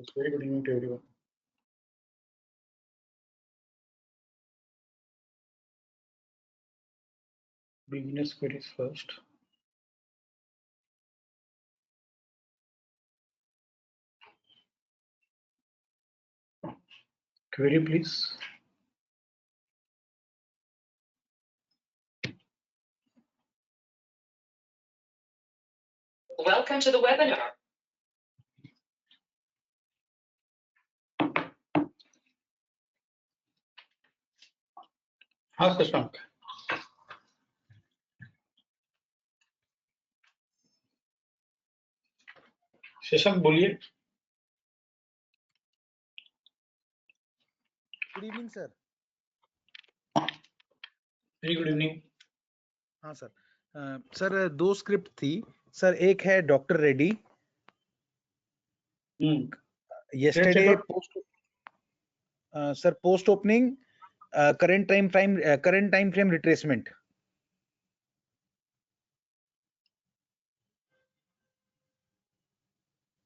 Yes, very good evening to everyone. Beginners queries first. Query, please. Welcome to the webinar. हाँ शशांक, शशांक बोलिए। Good evening sir. Very good evening. हाँ sir. Sir दो script थी sir. एक है doctor Reddy. Yesterday post sir post opening current time frame retracement.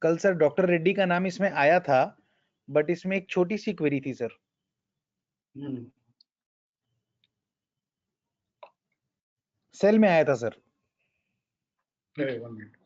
कल sir doctor Reddy का नाम इसमें आया था, बट इसमें एक छोटी सी क्वेरी थी सर। सेल में आया था सर। One minute.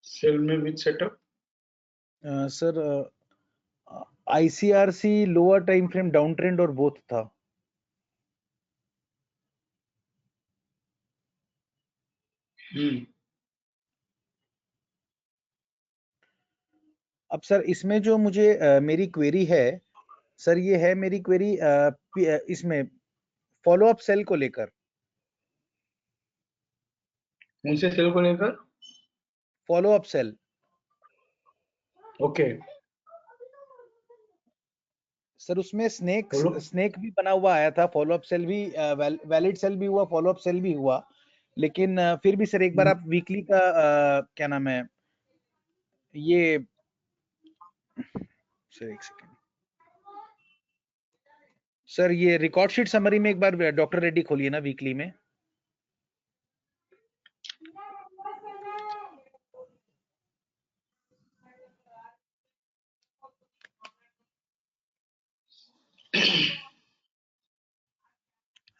सेल में which setup? Sir ICRC lower time frame down trend और बोथ था। अब सर इसमें जो मुझे मेरी क्वेरी है सर, ये है मेरी क्वेरी इसमें फॉलो अप सेल को लेकर। कौन से सेल को लेकर? Follow up sell. Okay. Sir उसमें स्नेक भी बना हुआ आया था, फॉलो अप सेल भी, वैलिड सेल भी हुआ, फॉलो अप सेल भी हुआ, लेकिन फिर भी सर एक बार आप वीकली का क्या नाम है ये, सर एक सेकेंड सर, ये रिकॉर्ड शीट समरी में एक बार डॉक्टर रेड्डी खोलिए ना वीकली में।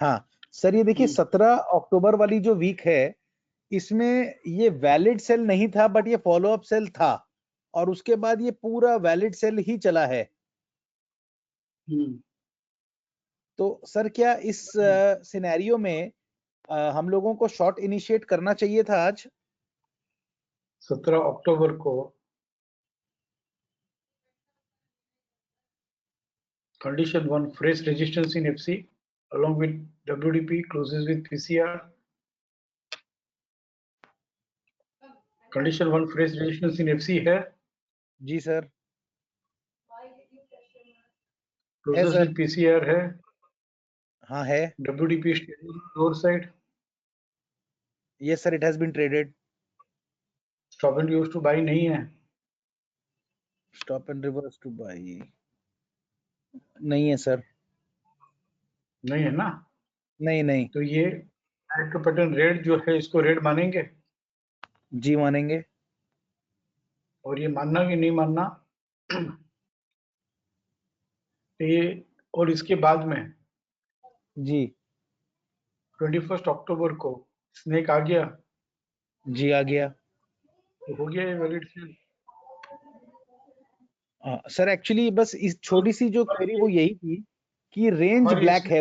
हाँ सर, ये देखिए 17 अक्टूबर वाली जो वीक है, इसमें ये वैलिड सेल नहीं था, बट ये फॉलो अप सेल था, और उसके बाद ये पूरा वैलिड सेल ही चला है। तो सर क्या इस सिनेरियो में हम लोगों को शॉर्ट इनिशिएट करना चाहिए था आज? 17 अक्टूबर को condition 1 fresh resistance in FC along with WDP closes with PCR. Condition 1 fresh resistance in FC है। जी सर। क्लोजेस विद पीसीआर है। हाँ है। WDP stable lower side. Yes sir, it has been traded. Stop and use to buy नहीं है। Stop and reverse to buy नहीं है sir. नहीं है ना? नहीं नहीं। तो ये डायरेक्ट पैटर्न रेड जो है, इसको रेड मानेंगे? जी मानेंगे। और ये मानना कि नहीं मानना ये, और इसके बाद में जी 21 अक्टूबर को स्नेक आ गया। जी आ गया। तो हो गया ये वैलिड सेल। सर एक्चुअली बस इस छोटी सी जो क्वेरी वो यही थी कि रेंज ब्लैक है।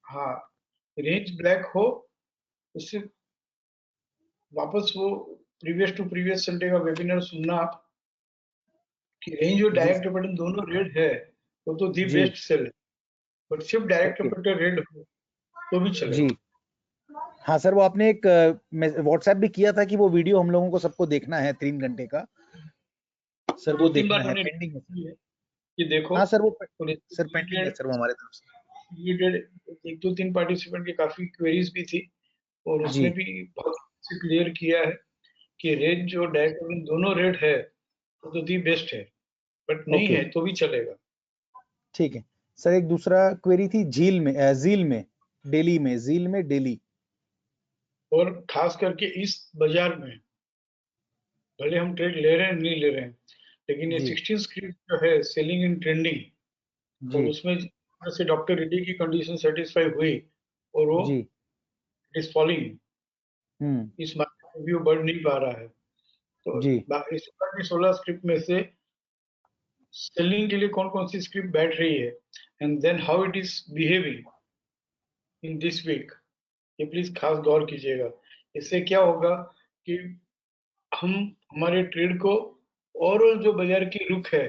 हाँ, रेंज ब्लैक हो, उससे वापस वो प्रीवियस संडे का वेबिनार सुनना आप, कि रेंज और डायरेक्ट पैटर्न दोनों रेड है, तो दी बेस्ट सेल है। बट सिर्फ डायरेक्ट पैटर्न रेड हो तो भी चलेगा। जी हाँ सर, वो आपने एक व्हाट्सएप भी किया था कि वो वीडियो हम लोगों को सबको देखना है 3 घंटे का। सर वो देखना है, पेंडिंग है। ये देखो। हाँ सर, वो सर पेंडिंग है सर, वो हमारे तरफ से। एक दो तीन पार्टिसिपेंट की काफी क्वेरीज भी थी, और उसने भी बहुत क्लियर किया है कि रेंज और डायटोलिन दोनों रेट है तो दी बेस्ट है, बट नहीं है तो भी चलेगा। ठीक है सर। एक दूसरा क्वेरी थी झील में झील में दिल्ली में, झील में दिल्ली। और खास करके इस बाजार में भले हम ट्रेड ले रहे हैं नहीं ले रहे हैं, लेकिन ये जी 16 स्क्रिप्ट जो है सेलिंग इन ट्रेंडिंग, और जी उसमें से डॉक्टर रेड्डी की कंडीशन सेटिस्फाई हुई और वो जी। इज फॉलिंग, इस मार्केट में भी वो बढ़ नहीं पा रहा है। तो जी इस बार की 16 स्क्रिप्ट में से सेलिंग के लिए कौन कौन सी स्क्रिप्ट बैठ रही है and then how it is behaving in this week, ये प्लीज खास गौर कीजिएगा। इससे क्या होगा कि हम हमारे ट्रेड को ओवरऑल जो बाजार की रुख है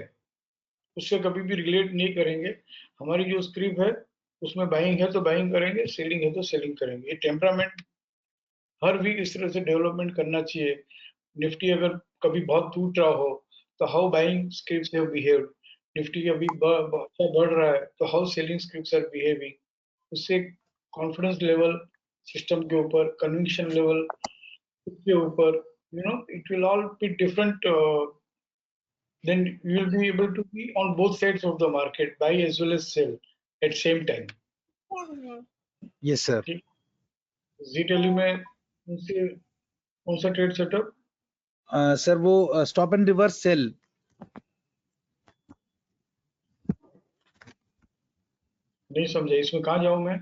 उससे कभी भी रिलेट नहीं करेंगे। हमारी जो स्क्रिप्ट है उसमें बाइंग है तो बाइंग करेंगे, सेलिंग है तो सेलिंग करेंगे। ये टेम्परामेंट हर वीक इस तरह से डेवलपमेंट करना चाहिए। निफ्टी अगर कभी बहुत टूट रहा हो तो how buying scripts have behaved, Nifty अभी अच्छा बढ़ रहा है तो how selling scripts are behaving. उससे कॉन्फिडेंस लेवल सिस्टम के ऊपर, कन्विक्शन लेवल के ऊपर, it will all be different. Then you will be able to be on both sides of the market, buy as well as sell at same time. Yes sir. ठीक। जी tele में कौन सा trade setup? Sir वो stop and reverse cell. नहीं समझा, इसमें कहाँ जाऊं मैं?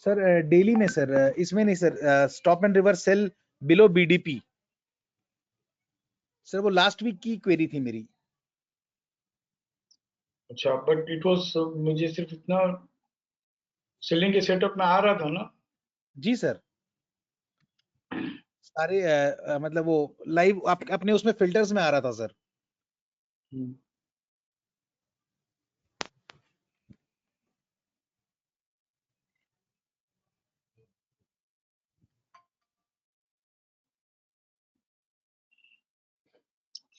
सर डेली में सर, इसमें नहीं sir, stop and reverse cell below BDP. Sir वो लास्ट वीक की क्वेरी थी मेरी। अच्छा, बट इट वाज, मुझे सिर्फ इतना सेलिंग के सेटअप में आ रहा था ना। जी सर। सारे मतलब वो लाइव आप अपने उसमें फिल्टर्स में आ रहा था sir.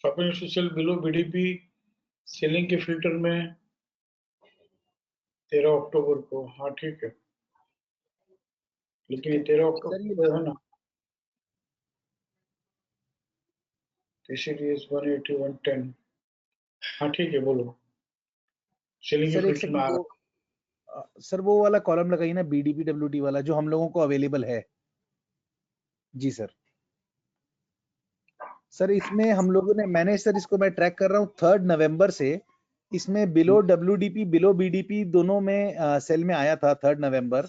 Shopping social below BDP selling के फिल्टर में 13 अक्टूबर को, हाँ ठीक है। लेकिन ये 13 सर ये अक्टूबर है ना, तो इसीलिए 180 110। हाँ ठीक है, बोलो। सेलिंग के सर एक फिल्टर में सेकंड आ रहा। वो सर वो वाला कॉलम लगाइए ना, बीडीपी डब्ल्यूटी वाला जो हम लोगों को अवेलेबल है। जी सर। सर इसमें हम लोगों ने, मैंने सर इसको मैं ट्रैक कर रहा हूँ 3 नवंबर से। इसमें बिलो डब्ल्यूडीपी बिलो बीडीपी दोनों में सेल में आया था 3 नवंबर।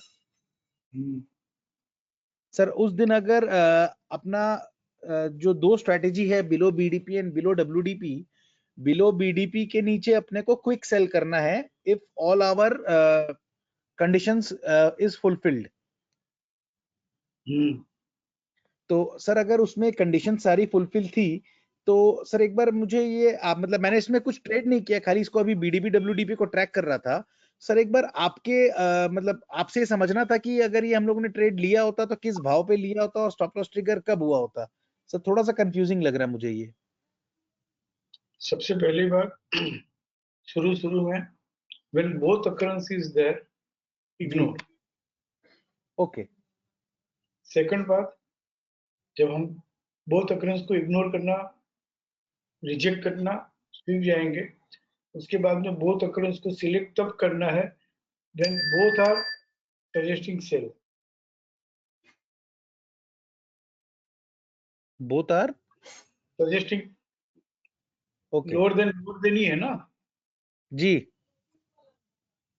सर उस दिन अगर अपना जो दो स्ट्रेटेजी है below BDP and below WDP, below BDP के नीचे अपने को क्विक सेल करना है if all our conditions is fulfilled. तो सर अगर उसमें कंडीशन सारी फुलफिल थी तो सर एक बार मुझे ये आप, मतलब मैंने इसमें कुछ ट्रेड नहीं किया, खाली इसको अभी बीडीपी डब्ल्यूडीपी को ट्रैक कर रहा था। सर एक बार आपके मतलब आपसे ये समझना था कि अगर ये हम लोगों ने ट्रेड लिया होता तो किस भाव पे लिया होता और स्टॉप लॉस ट्रिगर कब हुआ होता। सर थोड़ा सा कंफ्यूजिंग लग रहा है मुझे ये। सबसे पहली बात, शुरू शुरू में when both occurrence is there, जी ignore. ओके। सेकंड बात, जब हम both occurrence को इग्नोर करना, रिजेक्ट करना सीख जाएंगे, उसके बाद में both occurrence को सिलेक्ट तब करना है when both are suggesting sell. Both are suggesting okay. Lower than ही है ना। जी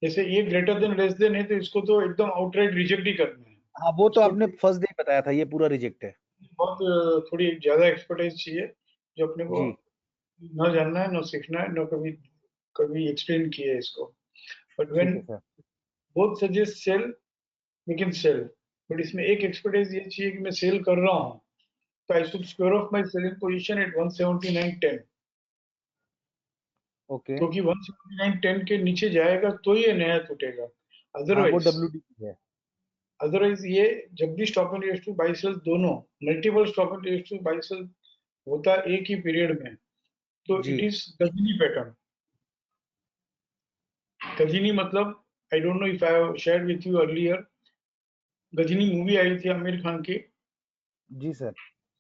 जैसे ये ग्रेटर देन लेस देन है तो इसको तो एकदम आउटराइट रिजेक्ट ही करना है। हाँ, वो तो इसको आपने फर्स्ट डे बताया था, ये पूरा रिजेक्ट है। बहुत थोड़ी ज्यादा एक्सपर्टाइज चाहिए, जो अपने को जी न जानना है, न सीखना है, न कभी कभी एक्सप्लेन किया है इसको। बट ठीक व्हेन है sir. Both suggest sell, we can sell. But इसमें एक एक्सपर्टाइज ये चाहिए कि मैं सेल कर रहा हूँ तो I should square off my selling position at 179.10, okay. क्योंकि 179.10 के नीचे जाएगा तो ये नया टूटेगा। हाँ वो अदरवाइज डब्ल्यूडीपी है। अदरवाइज ये जब भी stop and ratio buy sell दोनों, multiple stop and ratio buy sell होता है एक ही पीरियड में, तो जी it is Ghajini pattern. Ghajini मतलब, I don't know if I have shared with you earlier, Ghajini movie आई थी आमिर खान की, जी सर।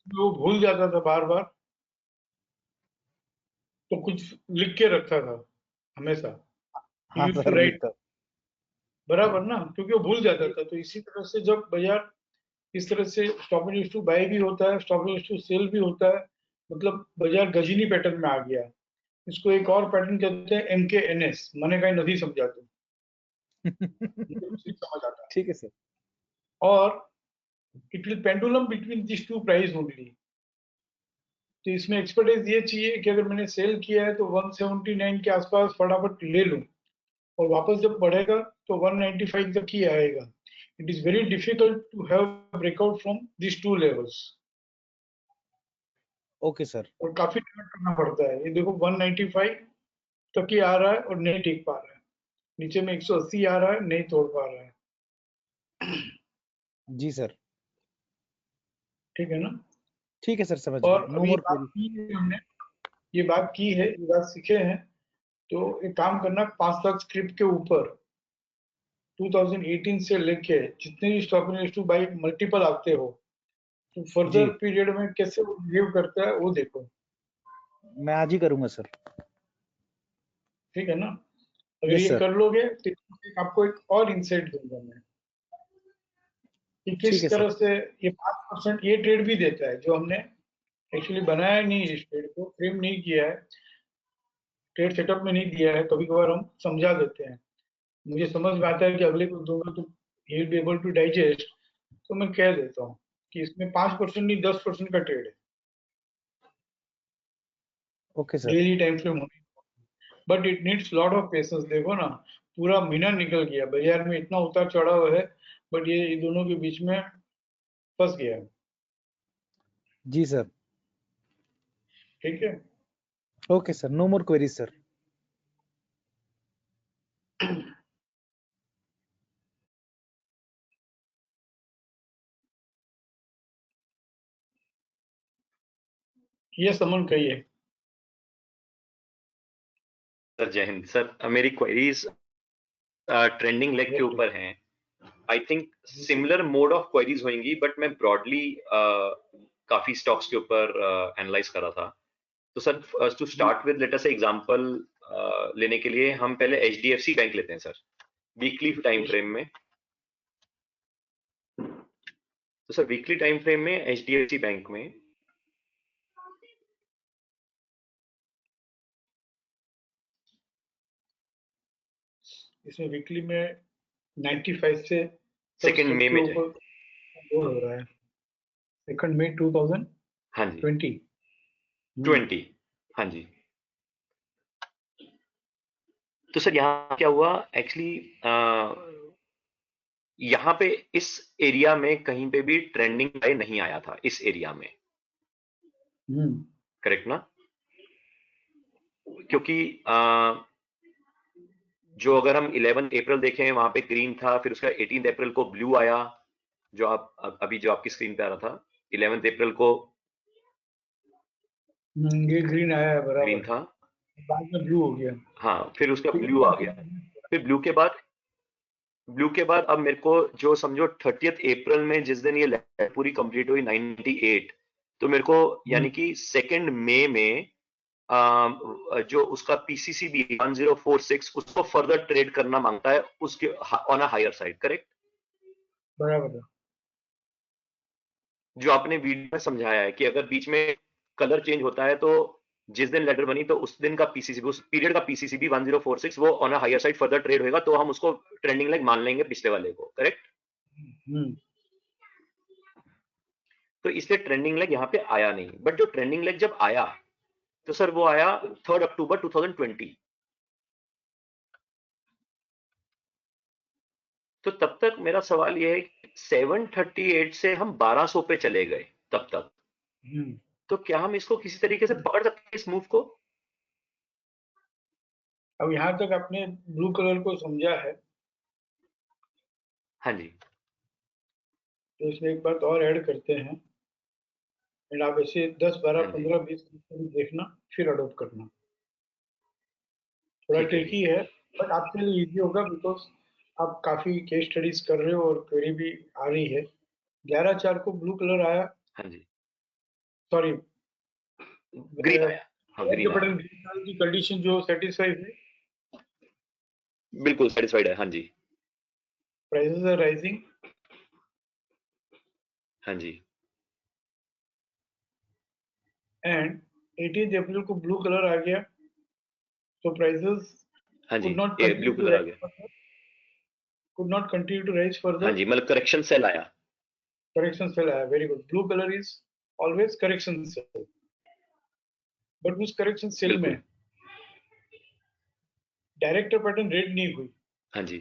वो भूल जाता था बार बार, तो कुछ लिख के रखता था हमेशा, हाँ यूज टू सर राइट, लिखता। बराबर ना, क्योंकि वो भूल जाता था। तो इसी तरह से जब बाजार इस तरह से स्टॉप एंड टू बाय भी होता है, स्टॉप एंड टू सेल भी होता है, मतलब बाजार गजनी पैटर्न में आ गया। इसको एक और पैटर्न कहते हैं MKNS, मैंने कहीं नहीं समझाते, मुझे कुछ नहीं समझ आता। ठीक है सर। और it will pendulum between this two price only. तो इसमें एक्सपर्टाइज ये चाहिए कि अगर मैंने सेल किया है तो 179 के आसपास फटाफट ले लूं, और वापस जब बढ़ेगा तो 195 तक ही आएगा। It is very difficult to have breakout from this two levels, okay sir. और काफी मेहनत करना पड़ता है। ये देखो 195 तक ही आ रहा है और नहीं टिक पा रहा है, नीचे में 180 आ रहा है, नहीं तोड़ पा रहा है। जी सर। ठीक है ना। ठीक है सर, समझ गए, और नो अभी ये मोर बात क्वेरी। की है हमने, ये बात की है, ये बात सीखे हैं, तो एक काम करना, 5 लाख स्क्रिप्ट के ऊपर 2018 से लेके जितने भी stock in two by multiple आते हो, तो जी, फर्दर पीरियड में कैसे वो बिहेव करता है वो देखो। मैं आज ही करूंगा सर। ठीक है ना। अगर यस ये सर। कर लोगे तो आपको एक और इंसाइट दूंगा मैं कि ठीक है किस सर। तरह से ये 5% ये ट्रेड भी देता है, जो हमने एक्चुअली बनाया नहीं है, इस ट्रेड को फ्रेम नहीं किया है, ट्रेड सेटअप में नहीं दिया है, कभी कभार हम समझा देते हैं। मुझे समझ में आता है कि अगले को दूंगा तो ही will be able to digest, तो मैं कह देता हूँ कि इसमें 5% नहीं 10% का ट्रेड है, okay sir. Daily time frame होने, but it needs lot of patience. देखो ना, पूरा महीना निकल गया, बाजार में इतना उतार चढ़ाव है, बट ये दोनों के बीच में फंस गया है। जी सर। ठीक है। Okay sir, no more queries sir. ये समन कहिए। सर जय हिंद सर, मेरी क्वेरीज ट्रेंडिंग लेग के ऊपर हैं। I think similar mode of queries होंगी, बट मैं ब्रॉडली काफी स्टॉक्स के ऊपर एनालाइज कर रहा था। तो sir to start with let us से एग्जांपल लेने के लिए हम पहले HDFC बैंक लेते हैं सर, वीकली टाइम फ्रेम में। तो सर वीकली टाइम फ्रेम में HDFC बैंक में इसमें वीकली में 95 से सेकेंड मई के में ऊपर हो रहा है, 2 मई 2020। हाँ जी 20, हाँ जी। तो सर यहाँ क्या हुआ एक्चुअली, यहाँ पे इस एरिया में कहीं पे भी ट्रेंडिंग हाई नहीं आया था इस एरिया में, करेक्ट ना? क्योंकि जो अगर हम 11 अप्रैल देखें वहां पे ग्रीन था, फिर उसका 18 अप्रैल को ब्लू आया, जो आप अभी जो आपकी स्क्रीन पे आ रहा था 11 अप्रैल को ये ग्रीन आया है, बराबर ग्रीन है, था, बाद में ब्लू हो गया। हाँ फिर उसका ब्लू आ गया, फिर ब्लू के बाद अब मेरे को जो समझो 30 अप्रैल में जिस दिन ये लहर पूरी कंप्लीट हुई 98, तो मेरे को यानी कि 2 मई में जो उसका PCCB 1046 उसको फर्दर ट्रेड करना मांगता है उसके on a higher side, correct? बराबर है। जो आपने वीडियो में समझाया है कि अगर बीच में कलर चेंज होता है तो जिस दिन लेटर बनी तो उस दिन का PCCB, उस पीरियड का PCCB 1046 वो on a higher side further trade होगा, तो हम उसको ट्रेंडिंग लाइक मान लेंगे पिछले वाले को, करेक्ट? तो इसलिए ट्रेंडिंग लेग यहाँ पे आया नहीं, बट जो ट्रेंडिंग लेग जब आया तो सर वो आया 3 अक्टूबर 2020। तो तब तक मेरा सवाल यह है कि 738 से हम 1200 पे चले गए तब तक, तो क्या हम इसको किसी तरीके से पकड़ सकते हैं इस मूव को? अब यहाँ तक आपने ब्लू कलर को समझा है, हाँ जी तो इसमें एक बात और ऐड करते हैं, एंड आप ऐसे 10 12 हाँ जी 15 20 देखना, फिर अडोप्ट करना। थोड़ा ठीक है जी ट्रिकी है, बट आपके लिए इजी होगा, बिकॉज आप काफी केस स्टडीज कर रहे हो और क्वेरी भी आ रही है। 11/4 को ब्लू कलर आया, हाँ जी, सॉरी ग्रीन आया, हाँ ग्रीन आया, ग्रीन कलर की कंडीशन जो सेटिस्फाई है, बिल्कुल सेटिस्फाइड है, हाँ जी, प्राइसेस आर राइजिंग हाँ जी, एंड 18 अप्रैल को ब्लू कलर आ गया, so prices हाँ जी, could not ये ब्लू continue to कलर आ rise गया, further, could not continue to rise हाँ further. जी, मतलब करेक्शन सेल आया, Correction cell आया, very good. Blue color is always correction cell. But उस correction cell में बिल्कुल, डायरेक्टर पैटर्न रेड नहीं हुई, हाँ जी,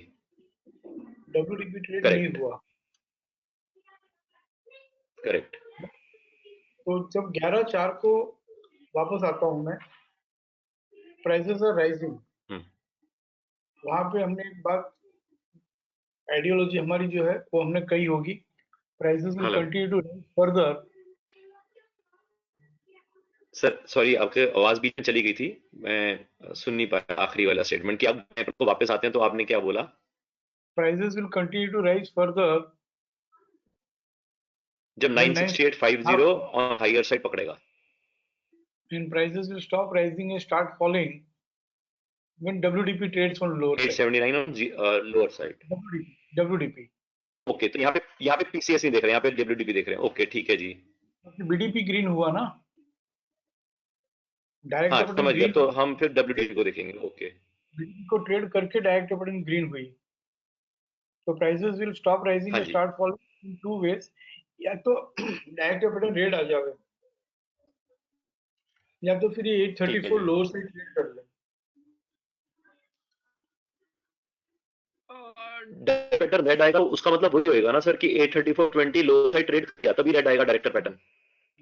WDP ट्रेड नहीं करेक्ट, हुआ। करेक्ट, तो जब 11/4 को वापस आता हूं मैं, प्राइसेस आर राइजिंग, वहां पे हमने एक बात आइडियोलॉजी हमारी जो है वो हमने कही होगी, prices will hello continue to rise further. Sir, sorry आपकी आवाज बीच में चली गई थी, मैं सुन नहीं पाया आखिरी वाला स्टेटमेंट कि आप को वापस आते हैं तो आपने क्या बोला? Prices will continue to rise further जब when 96850 ऑन हायर साइड पकड़ेगा, and prices will stop rising and start falling when WDP trades on lower side. 879 on lower side, WDP okay, तो यहाँ पे पीसीएस नहीं देख रहे हैं, यहाँ पे डब्ल्यूडीपी देख रहे हैं, ओके ठीक है जी, BDP ग्रीन हुआ ना, डायरेक्ट हाँ कैपिटल समझ गया, ग्रीन, तो हम फिर डब्ल्यूडीपी को देखेंगे, ओके, BDP को ट्रेड करके डायरेक्ट कैपिटल ग्रीन हुई, तो प्राइसेस विल स्टॉप राइजिंग हाँ एंड जी, start falling in two ways, या तो डायरेक्ट कैपिटल रेड आ जावे, या तो फिर ये ठीक है 834 जी, लोअर से ट्रेड कर ले। पैटर्न रेड आएगा, उसका मतलब वही होएगा ना सर कि 83420 लो साइड ट्रेड किया तभी रेड आएगा director pattern,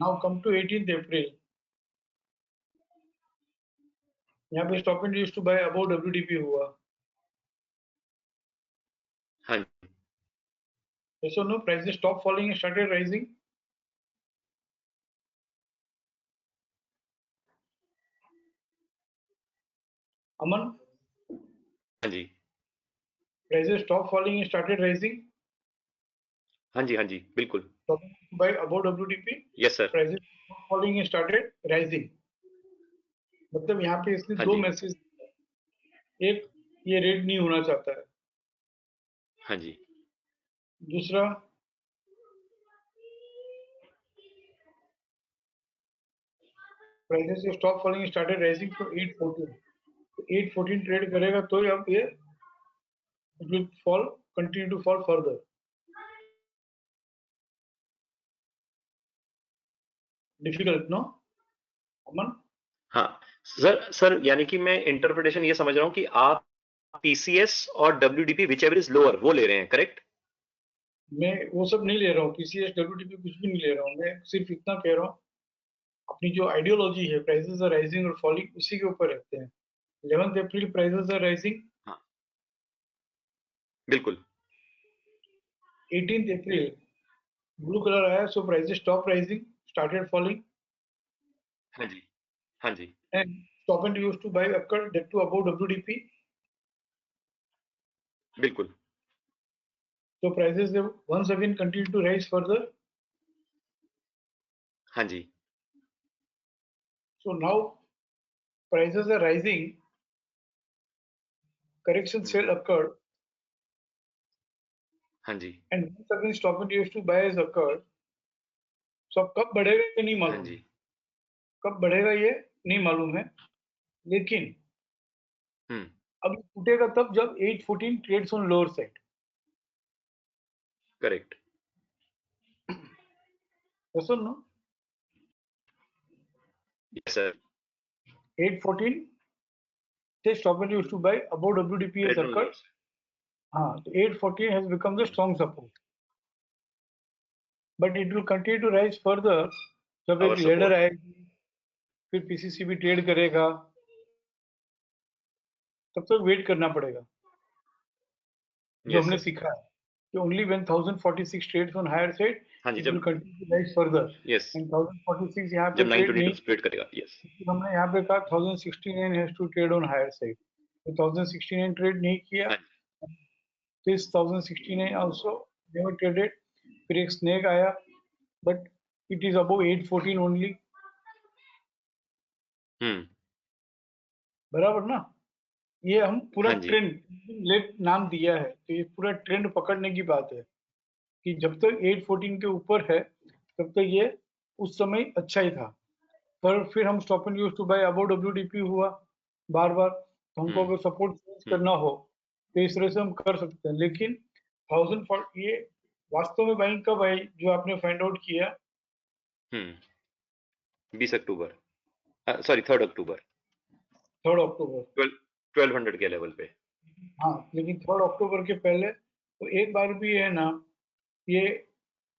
now come to 18 April, यहाँ पे stop and used to buy above WDP हुआ, हाँ जी, yes or no, prices stop falling and started rising, अमन, हाँ जी, prices stop falling and started rising, हाँ जी, हाँ जी, बिल्कुल, stopping to buy above WDP, yes sir, prices stop falling and started rising, मतलब यहाँ पे इसने हाँ दो जी, मैसेज, एक ये रेड नहीं होना चाहता है, हाँ जी, दूसरा prices stop falling started rising to 814, तो 814 ट्रेड करेगा तो अब ये it will fall, continue to fall further, difficult no Aman? हाँ सर यानी कि मैं इंटरप्रिटेशन ये समझ रहा हूँ कि आप पीसीएस और डब्ल्यूडीपी विच एवर इज लोअर वो ले रहे हैं, करेक्ट? मैं वो सब नहीं ले रहा हूँ, पीसीएस WDP कुछ भी नहीं ले रहा हूँ, मैं सिर्फ इतना कह रहा हूँ अपनी जो आइडियोलॉजी है प्राइसेस आर राइजिंग और फॉलिंग उसी के ऊपर रहते हैं। 11 अप्रैल प्राइसेस आर राइजिंग, हाँ बिल्कुल, 18 अप्रैल ब्लू कलर आया, so prices stop rising started falling हाँ जी, हाँ जी, and stop and used to buy occurred that to above WDP, बिल्कुल, so prices have once again continued to rise further, हाँ जी, so now prices are rising, correction sale occurred हाँ जी, and once again stop and used to buy has occurred, so अब कब बढ़ेगा ये नहीं हाँ मालूम, जी, कब बढ़ेगा ये नहीं मालूम है, लेकिन अब टूटेगा तब जब 814 trades on lower side, correct, सुन नो, यस सर, 814 से stop and used to buy above WDP has occurred, हाँ, तो 814 has become the strong support, but it will continue to rise further जब एक लेडर आएगी, फिर पीसीसी भी trade करेगा, तब तक वेट करना पड़ेगा, जो हमने सीखा है कि only when 1046 trades on higher side it will continue to rise further, and 1046 यहाँ पे ट्रेड नहीं करेगा, यस, हमने यहाँ पे कहा 1069 has to trade on higher side, तो 1069 ट्रेड नहीं किया, this 1069 also never traded. फिर एक snake आया, but it is above 814 only. बराबर ना? ये हम पूरा हाँ जी। ट्रेंड लेट नाम दिया है, तो ये पूरा ट्रेंड पकड़ने की बात है कि जब तक 814 के ऊपर है तब तक ये उस समय अच्छा ही था, पर फिर हम stop and use to buy about WDP हुआ बार बार, तो हमको अगर सपोर्ट करना हो तो इस तरह से हम कर सकते हैं। लेकिन 1000 फॉर ये वास्तव में बाइंग कब आई जो आपने फाइंड आउट किया? 20 अक्टूबर, सॉरी 3 अक्टूबर, 3 अक्टूबर 1200 के लेवल पे। हाँ, लेकिन 3 अक्टूबर के पहले तो एक बार भी है ना, ये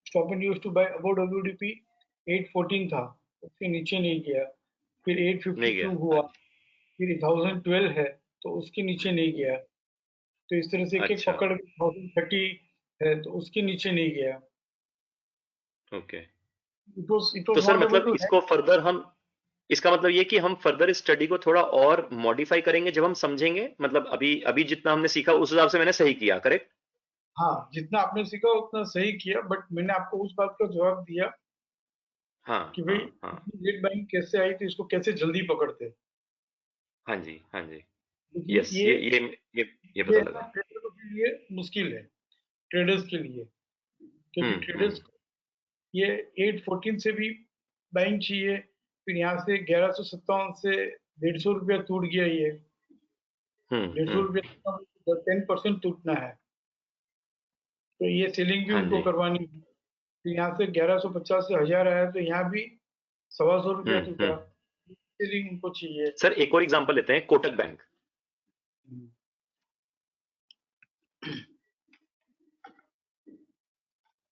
stop and use to buy about WDP 814 था, उसके नीचे नहीं गया, फिर नहीं 852 गया। हुआ, फिर 1012 है तो उसके नीचे नहीं गया, तो इस तरह से एक अच्छा, पकड़ 1030 है तो उसके नीचे नहीं गया। ओके। इट वाज तो सर नॉट एबल मतलब टू, इसको फर्दर हम, इसका मतलब ये कि हम फर्दर स्टडी को थोड़ा और मॉडिफाई करेंगे जब हम समझेंगे, मतलब अभी अभी जितना हमने सीखा उस हिसाब से मैंने सही किया, करेक्ट? हाँ जितना आपने सीखा उतना सही किया, बट मैंने आपको उस बात का जवाब दिया हाँ कि भाई हाँ हाँ लेट बाइंग कैसे आई तो इसको कैसे जल्दी पकड़ते। हाँ जी, हाँ जी। लेकिन यस, ये पता ये लगा। ट्रेडर के लिए मुश्किल है, ट्रेडर्स के लिए, क्योंकि ट्रेडर्स हम्म। ये 814 से भी बाइंग चाहिए, फिर यहाँ से 1157 से 150 रुपया टूट गया, ये 150 हम्म। रुपया 10% टूटना है, तो ये सेलिंग भी हाँ उनको जी। करवानी है। फिर यहाँ से 1150 से 1000 आया तो यहाँ भी 125 रुपया टूटा, हम्म। सेलिंग उनको चाहिए। सर एक और एग्जांपल लेते हैं, कोटक बैंक।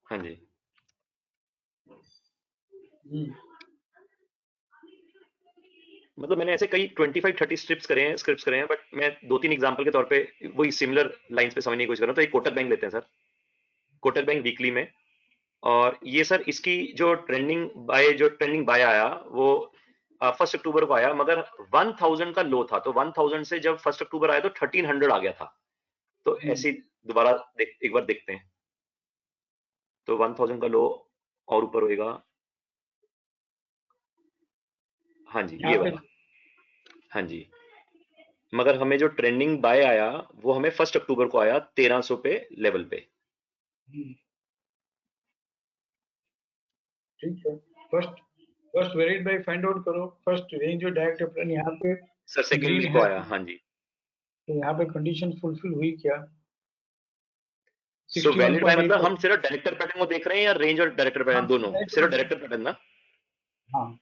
हाँ जी। मतलब मैंने ऐसे कई 25-30 स्क्रिप्ट्स करे हैं, बट मैं 2-3 एग्जांपल के तौर पे वही सिमिलर लाइंस पे समझने की कोशिश कर रहा हूँ। तो एक कोटक बैंक लेते हैं सर, कोटक बैंक वीकली में। और ये सर इसकी जो ट्रेंडिंग बाय आया वो 1 अक्टूबर को आया, मगर 1000 का लो था, तो 1000 से जब 1 अक्टूबर आया तो 1300 आ गया था। तो ऐसे ही दोबारा एक बार देखते हैं, तो 1000 का लो और ऊपर होएगा। हाँ जी, ये यहाँ पे वाला। हाँ जी, मगर हमें जो ट्रेंडिंग बाय आया वो हमें 1 अक्टूबर को आया 1300 पे लेवल पे। ठीक है, first first varied bye find out करो, फर्स्ट रेंज और डायरेक्ट अपने यहाँ पे सर सेकेंड ग्रीन वीक को है आया। हाँ जी। तो यहाँ पे कंडीशन फुलफिल हुई क्या? सो वैलिड बाय मतलब हम 61.8%। सिर्फ डायरेक्टर पैटर्न को देख रहे हैं या रेंज और डायरेक्टर पैटर्न दोनों? सिर्फ डायरेक्टर पैटर्न ना? हाँ,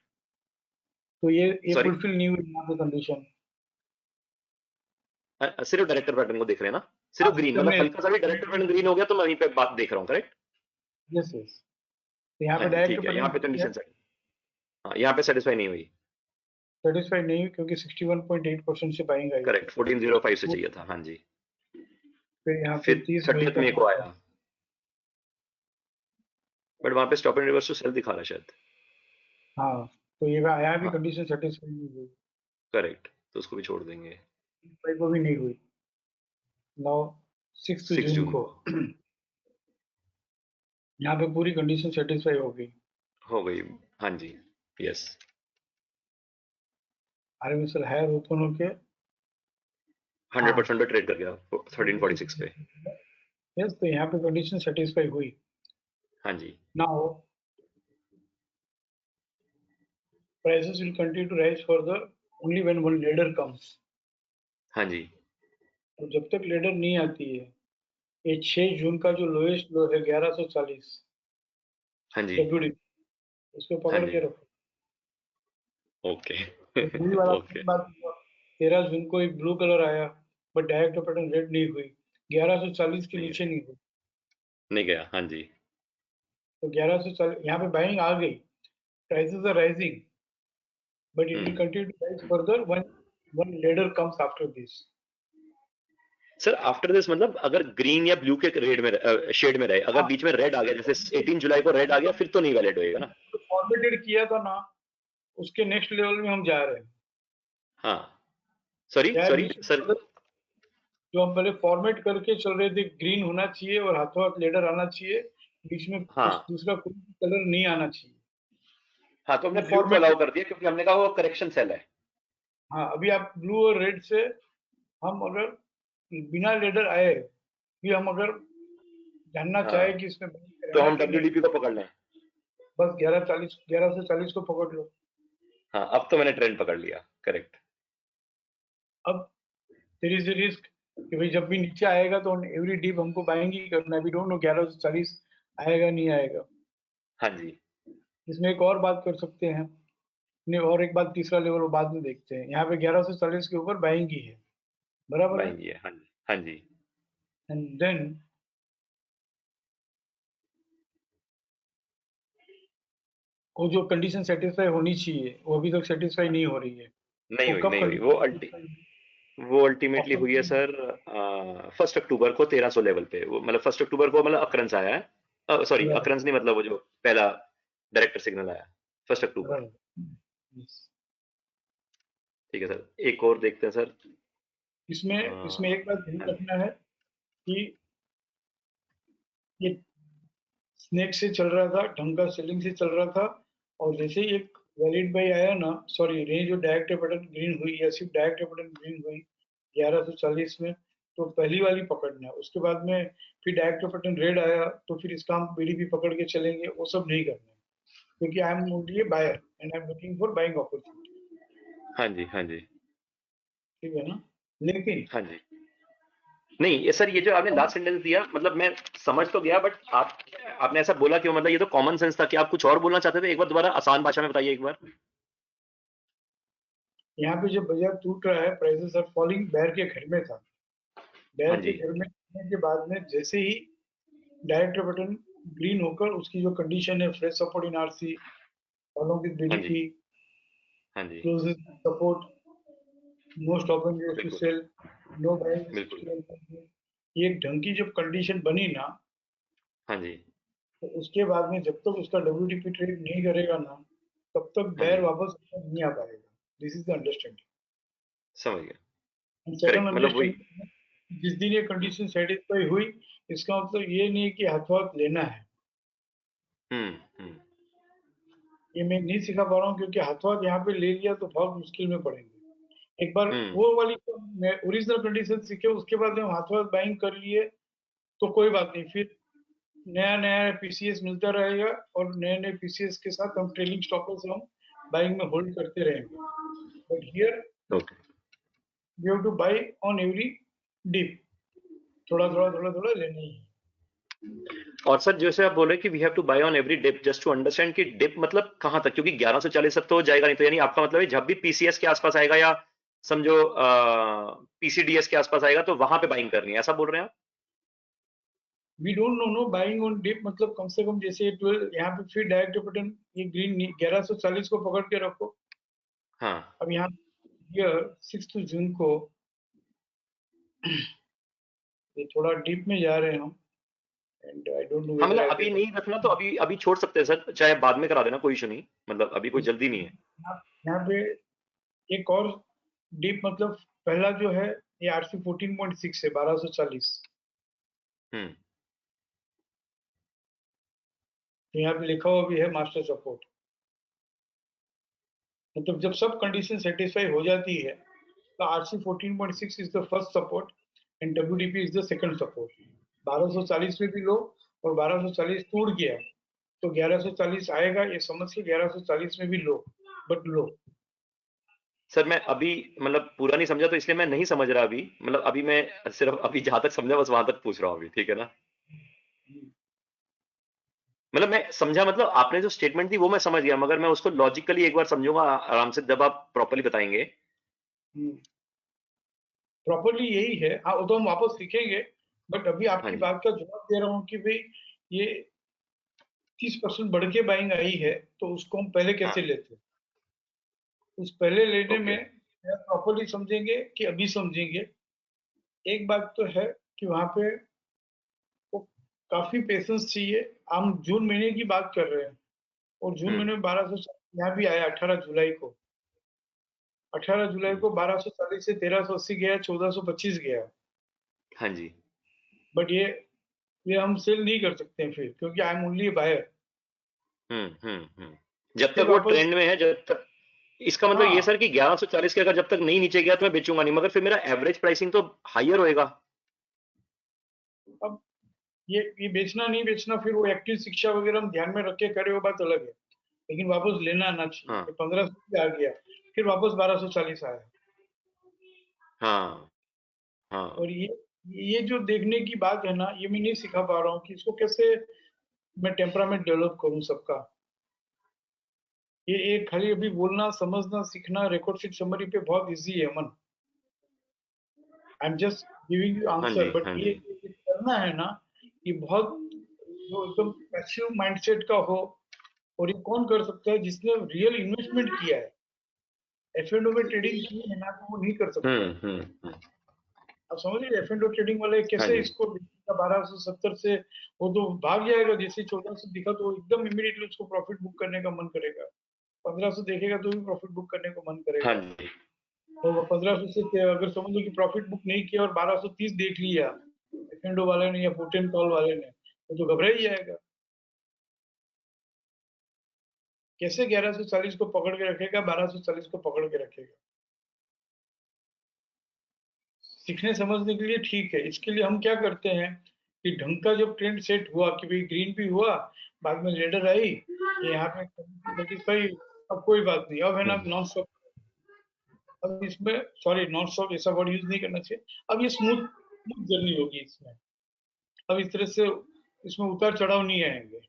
तो ये सॉरी, फुलफिल नहीं हुई यहाँ पे कंडीशन। सिर्फ डायरेक्टर पैटर्न को देख रहे हैं ना? हाँ, सिर्फ ग्रीन, सिस्टम मतलब ने, हल्का सा भी डायरेक्टर पैटर्न ग्रीन हो गया तो मैं वहीं पे बात देख रहा हूँ, करेक्ट? यस यस, तो यहाँ हाँ पे जी, डायरेक्ट ठीक है, यहाँ पे पैटर्न कंडीशन सेट। हाँ, यहाँ पे सेटिस्फाई नहीं हुई। सेटिस्फाइड नहीं हुई क्योंकि 61.8% से बाइंग आई करेक्ट, थी। 1405 से चाहिए था। हाँ जी। फिर यहाँ पे फिर 30 मई 30 का मई को था, आया, बट वहां पे stop and reverse to sell दिखा रहा है शायद। हाँ, तो ये यहाँ भी हाँ, कंडीशन सेटिस्फाइड नहीं हुई, करेक्ट, तो उसको भी छोड़ देंगे। मई को भी नहीं हुई। नौ 6 6 जून जून को को यहाँ पे पूरी कंडीशन सेटिस्फाई हो गई। हो गई। हाँ जी, यस। आर्टिफिशियल हायर ओपन होके, हाँ 100% पे ट्रेड कर गया 1346 पे। यस, तो यहाँ पे कंडीशन सेटिस्फाई हुई। हाँ जी। Now prices will continue to rise further only when one ladder comes। हाँ जी। तो जब तक लेडर नहीं आती है, ये 6 जून का जो लोएस्ट लो है 1140 हाँ जी। WD, उसको हाँ पकड़ जी। के रखो। ओके। तो वही वाला ओके। बात, 13 जून को एक ब्लू कलर आया बट डायरेक्ट पैटर्न रेड नहीं हुई, 1140 के नहीं नीचे गया, नहीं हुई, नहीं गया। हाँ जी। तो 1140 यहाँ पे बाइंग आ गई, prices are rising but it will hmm. Continue to rise further when one ladder comes after this. Sir after this मतलब अगर ग्रीन या ब्लू के रेड में शेड में रहे, अगर हाँ, बीच में रेड आ गया, जैसे 18 जुलाई को रेड आ गया, फिर तो नहीं वैलिड होएगा ना? तो फॉर्मेटेड किया था ना, उसके नेक्स्ट लेवल में हम जा रहे हैं। हाँ, सॉरी चाहे सॉरी बीच सर। में जो हम पहले फॉर्मेट करके चल रहे थे, ग्रीन होना चाहिए और हाथों हाथ लेडर आना चाहिए, बीच में कुछ हाँ दूसरा कोई कलर नहीं आना चाहिए। हाँ, तो हमने ये ब्लू को फॉर्मेट, अलाउ कर दिया क्योंकि हमने कहा वो करेक्शन सेल है। हाँ अभी आप ब्लू और रेड से हम अगर बिना लेडर आए भी हम अगर जानना हाँ, चाहे कि इसमें बैंक तो कराना हम कि नहीं, WDP को पकड़ लें। बस 11 से 40 को पकड़ लो। हाँ, अब तो मैंने ट्रेंड पकड़ लिया, करेक्ट। अब देयर इज अ रिस्क कि भाई जब भी नीचे आएगा तो एवरी डीप हमको बाइंग ही करना है। वी डोंट नो 11 से 40 आएगा नहीं आएगा। हाँ जी, इसमें एक और बात कर सकते हैं, नहीं और एक बात, तीसरा लेवल बाद में देखते हैं। यहाँ पे 11 से 40 के ऊपर बाइंग ही है, बराबर है। बाइंग है, हाँ जी हाँ जी। एंड देन वो जो कंडीशन सेटिस्फाई होनी चाहिए वो अभी तक सेटिस्फाई नहीं हो रही है। नहीं वो हुई कब नहीं हुई, वो कंडीशन सेटिस्फाई, वो अल्टीमेटली हुई है अप्रॉक्सीमेट सर 1 अक्टूबर को 1300 लेवल पे। वो मतलब 1 अक्टूबर को मतलब अक्रंस आया है, सॉरी राइट अक्रंस नहीं, मतलब वो जो पहला डायरेक्टर सिग्नल आया 1 अक्टूबर। राइट। ठीक है सर, एक और देखते हैं सर। इसमें इसमें एक बात ध्यान हाँ जी रखना है कि ये स्नेक से चल रहा था, ढंग का सेलिंग से चल रहा था, और जैसे ही एक वैलिड बाई आया ना, सॉरी रेंज जो डायरेक्ट बटन ग्रीन हुई या सिर्फ डायरेक्ट बटन ग्रीन हुई 1140 में, तो पहली वाली पकड़ना है। उसके बाद में फिर डायरेक्ट बटन रेड आया तो फिर इसका हम बीडीपी पकड़ के चलेंगे, वो सब नहीं करना है, क्योंकि I am only a buyer and I am looking for buying opportunity. हाँ जी हाँ जी ठीक है ना? लेकिन हाँ जी। नहीं ये सर, ये जो आपने लास्ट सेंटेंस दिया, मतलब मैं समझ तो गया, बट आपने ऐसा बोला क्यों? मतलब ये तो कॉमन सेंस था कि आप कुछ और बोलना चाहते थे। एक बार दोबारा आसान भाषा में बताइए एक बार। यहाँ पे जब बाजार टूट रहा है, प्राइसेस आर फॉलिंग, बैर के घर में था, बैर हाँ के जी घर में आने के बाद में जैसे ही डायरेक्ट बटन ग्रीन होकर उसकी जो कंडीशन है, fresh support in RC along with हाँ जी BDP, हाँ जी, closes support, no stop and goes to बिल्कुल sell, no buying बिल्कुल। 61%। ये एक ढंग की जब कंडीशन बनी ना, हाँ जी तो उसके बाद में जब तक उसका WTP ट्रेड नहीं करेगा ना, तब तक हाँ बैर जी, वापस ऊपर नहीं आ पाएगा। This is the understanding. समझ गया। एंड सेकंड करेक्ट, मतलब वही। अंडरस्टैंडिंग, जिस दिन ये हम्म कंडीशन सेटिस्फाई हुई, इसका मतलब ये नहीं है कि हाथों हाथ लेना है। हम्म। ये मैं नहीं सिखा पा रहा हूँ, क्योंकि हाथों हाथ यहाँ पे ले लिया तो बहुत मुश्किल में पड़ेंगे। एक बार हम्म वो वाली ओरिजिनल कंडीशन सीखे, उसके बाद में हम हाथों हाथ बाइंग कर लिए तो कोई बात नहीं, फिर नया नया पीसीएस मिलता रहेगा और नए नए पीसीएस के साथ हम ट्रेलिंग स्टॉपर से हम बाइंग में होल्ड करते रहेंगे। But here okay. We have to buy on every dip, थोड़ा थोड़ा थोड़ा थोड़ा लेना ही है। और सर जैसे आप बोल रहे हैं कि we have to buy on every dip, just to understand कि डिप मतलब कहां तक, क्योंकि 1140 तक तो जाएगा नहीं, तो यानी आपका मतलब है जब भी पीसीएस के आसपास आएगा या समझो पीसीडीएस के आसपास आएगा तो वहां पे बाइंग करनी है, ऐसा बोल रहे हैं आप? We don't know, no buying on dip मतलब कम से कम जैसे 12 यहाँ पे फिर डायरेक्ट बटन ये ग्रीन 1140 को पकड़ के रखो। हाँ अब यहाँ हियर 6 जून को ये थोड़ा डीप में जा रहे हैं हम, एंड आई डोंट नो हाँ, वेदर मतलब आई अभी विल। नहीं रखना तो अभी अभी छोड़ सकते हैं सर, चाहे बाद में करा देना, कोई इशू नहीं, मतलब अभी कोई जल्दी नहीं है। यहाँ पे एक और डीप मतलब पहला जो है ये आरसी 14.6 है, 1240। हम्म तो यहाँ पे लिखा हुआ भी है मास्टर सपोर्ट। मतलब जब सब कंडीशन सेटिस्फाई हो जाती है तो RC 14.6 is the first support and WDP is the second support. 1240 में भी लो, और 1240 टूट गया तो 1140 आएगा, ये समझ के 1140 में भी लो, बट लो। सर मैं अभी मतलब पूरा नहीं समझा, तो इसलिए मैं नहीं समझ रहा अभी, मतलब अभी मैं सिर्फ अभी जहां तक समझा बस वहां तक पूछ रहा हूँ अभी, ठीक है ना? मतलब मैं समझा, मतलब आपने जो स्टेटमेंट दी वो मैं समझ गया, मगर मैं उसको लॉजिकली एक बार समझूंगा आराम से जब आप प्रॉपर्ली बताएंगे। प्रॉपरली यही है, हाँ वो तो हम वापस सीखेंगे। बट अभी हाँ आपकी जी बात का जवाब दे रहा हूँ कि भाई ये 30% बढ़ के बाइंग आई है, तो उसको हम पहले हाँ, कैसे लेते हैं? उस पहले लेने ओके। में प्रॉपरली समझेंगे कि अभी समझेंगे। एक बात तो है कि वहां पे वो काफी पेशेंस चाहिए। हम जून महीने की बात कर रहे हैं, और जून हम्म महीने में 1200 यहाँ भी आया 18 जुलाई को। 18 जुलाई हम्म को 1240 से 1380 गया, 1425 गया। हाँ जी। बट ये हम सेल नहीं कर सकते हैं फिर, क्योंकि आई एम ओनली बायर। जब फिर तक वो वापस, ट्रेंड में है, जब तक, इसका मतलब ये हाँ, सर कि 1140 के अगर जब तक नहीं नीचे गया तो मैं बेचूंगा नहीं, मगर फिर मेरा एवरेज प्राइसिंग तो हायर होएगा। अब ये बेचना नहीं बेचना, फिर वो एक्टिव शिक्षा वगैरह हम ध्यान में रख के करे, वो बात अलग है। लेकिन वापस लेना आना चाहिए। हाँ तो 1500 आ गया, फिर वापस 1240 आया। हाँ हाँ। और ये जो देखने की बात है ना, ये मैं नहीं सिखा पा रहा हूँ कि इसको कैसे मैं टेम्परामेंट डेवलप करूँ सबका। ये खाली अभी बोलना समझना सीखना रिकॉर्ड शीट समरी पे बहुत इजी है Aman. I am just giving you हाँ आंसर, जी बट हाँ ये जी। ये करना है ना, ये बहुत जो एकदम पैसिव माइंडसेट का हो। और ये कौन कर सकता है? जिसने रियल इन्वेस्टमेंट किया है, F&O में ट्रेडिंग की है ना, तो वो नहीं कर सकता। हम्म। आप समझ लीजिए F&O ट्रेडिंग वाले हाँ कैसे जी। इसको 1270 से, वो तो भाग जाएगा। जैसे 1400 दिखा तो एकदम इमीडिएटली उसको प्रॉफिट बुक करने का मन करेगा। 1500 देखेगा तो भी प्रॉफिट बुक करने को मन हाँ करेगा। जी। और 1500 से अगर समझ लो कि प्रॉफिट बुक नहीं किया और 1230 देख लिया F&O वाले ने या पुट एंड कॉल वाले ने, तो घबरा ही जाएगा। कैसे 1140 को पकड़ के रखेगा, 1240 को पकड़ के रखेगा? सीखने समझने के लिए ठीक है। इसके लिए हम क्या करते हैं कि ढंग का जब ट्रेंड सेट हुआ कि भाई ग्रीन भी हुआ, बाद में लेडर आई, ये यहाँ पे सेटिस्फाई, अब कोई बात नहीं, अब है ना हम्म नॉन स्टॉप। अब इसमें, सॉरी नॉन स्टॉप ऐसा वर्ड यूज नहीं करना चाहिए। अब ये स्मूथ स्मूथ जर्नी होगी इसमें। अब इस तरह से इसमें उतार चढ़ाव नहीं आएंगे।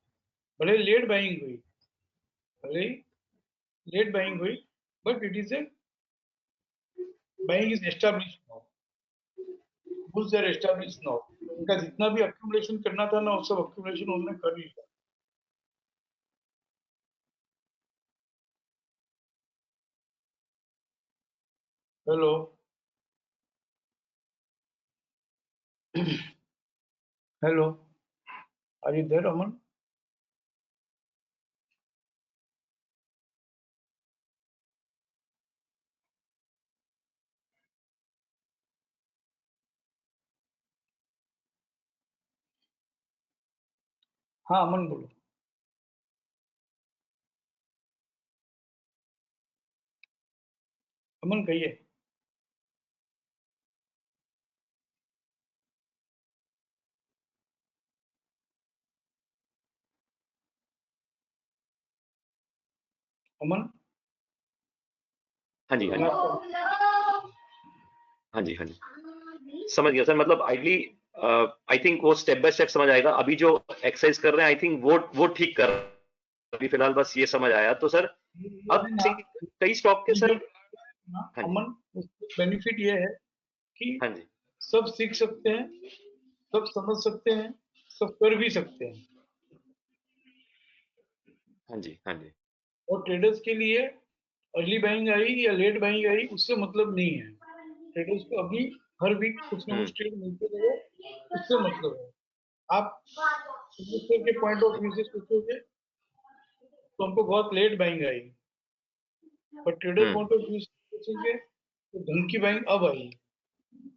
भले लेट बाइंग हुई, भले लेट बाइंग हुई, but it is a buying is establish now, bulls are establish now. उनका जितना भी अक्यूमुलेशन करना था ना, वो सब अक्यूमुलेशन उन्होंने कर लिया। Hello, hello, are you there Aman? हाँ अमन बोलो। अमन कहिए। अमन, हाँ जी हाँ मैं जी आपका, हाँ जी हाँ जी। समझ गया सर, मतलब आइडली आई थिंक वो स्टेप बाय स्टेप समझ आएगा। अभी जो एक्सरसाइज कर रहे हैं आई थिंक वो ठीक कर रहे हैं। अभी फिलहाल बस ये समझ आया तो सर। ये अब है ना, जैसे कि कई स्टॉक के ये जो सर। ना हाँ जी अमन, बेनिफिट ये है कि हाँ जी सब सीख सकते हैं, सब समझ सकते हैं, सब कर भी सकते हैं। हाँ जी हाँ जी। और ट्रेडर्स के लिए अर्ली बाइंग आई या लेट बाइंग आई उससे मतलब नहीं है। ट्रेडर्स को अभी हर वीक कुछ ना कुछ ट्रेड मिलते रहे, उससे मतलब है। आप इन्वेस्टर के पॉइंट ऑफ व्यू से सोचोगे तो हमको बहुत लेट बाइंग आई, पर trader hmm. Point of view से सोचोगे तो धन की बाइंग अब आई,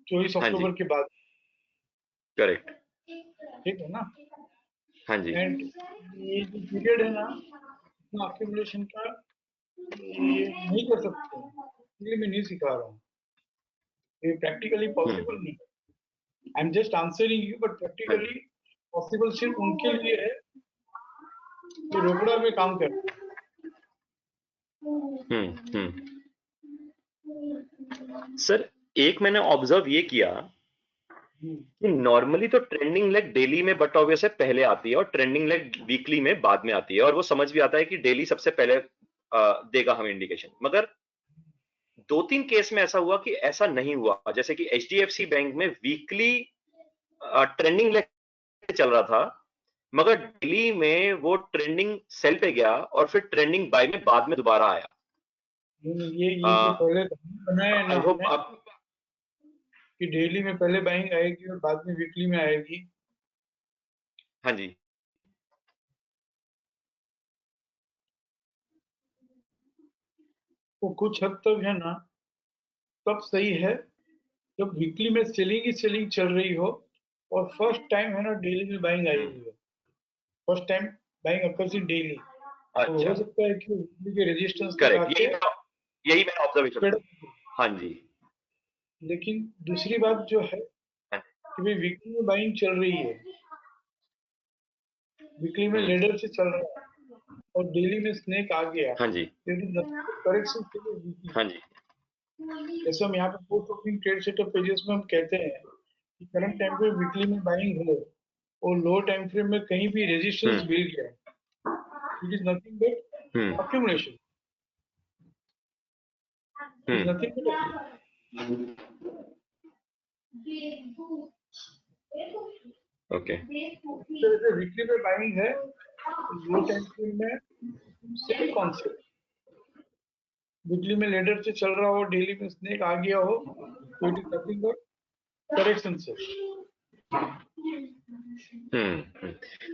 24 हाँ जी। अक्टूबर के बाद। करेक्ट। ठीक है ना? हाँ जी एंड ये जो पीरियड है ना, इतना अक्यूमुलेशन का, ये नहीं कर सकते हैं, इसलिए मैं नहीं सिखा रहा हूँ। ये प्रैक्टिकली पॉसिबल नहीं है। I am just answering you, but हाँ जी। प्रैक्टिकली पॉसिबल सिर्फ उनके लिए है जो रोकड़ा में काम करते हम्म। सर एक मैंने ऑब्जर्व ये किया हैं। कि नॉर्मली तो ट्रेंडिंग लेग डेली में बट ऑब्वियस है पहले आती है और ट्रेंडिंग लेग वीकली में बाद में आती है, और वो समझ भी आता है कि डेली सबसे पहले देगा हमें इंडिकेशन। मगर दो तीन केस में ऐसा हुआ कि ऐसा नहीं हुआ, जैसे कि एचडीएफसी बैंक में वीकली ट्रेंडिंग लेग चल रहा था, मगर डेली में वो ट्रेंडिंग सेल पे गया और फिर ट्रेंडिंग बाय में बाद में दोबारा आया। ये जो पहले बनाया है ना आई होप हमने, आप। कि डेली में पहले बाइंग आएगी और बाद में वीकली में आएगी, हाँ जी वो कुछ हद तक है ना, तब सही है जब वीकली में सेलिंग चल रही हो और फर्स्ट टाइम है ना डेली में बाइंग आई हुई है, first time buying occurs in daily, तो हो सकता है कि वीकली के रेजिस्टेंस तक करेक्ट, आके यही मेरा ऑब्जर्वेशन। हाँ जी। लेकिन दूसरी बात जो है कि भाई वीकली में बाइंग चल रही है, वीकली में लेडर से चल रहा है और डेली में स्नेक आ गया, हाँ जी। करेक्शन चाहिए। हाँ जी। जैसे हम यहाँ पे post opening trade setup pages में हम कहते हैं कि करंट टाइम पे वीकली में बाइंग हो और लो टाइम फ्रेम में कहीं भी रेजिस्टेंस मिल गया, it is nothing but accumulation, nothing but okay. जैसे वीकली पे बाइंग है, लो टाइम फ्रेम में सेम कॉन्सेप्ट, वीकली में लेडर से चल रहा हो, डेली में स्नेक आ गया हो, तो it is nothing but correction से।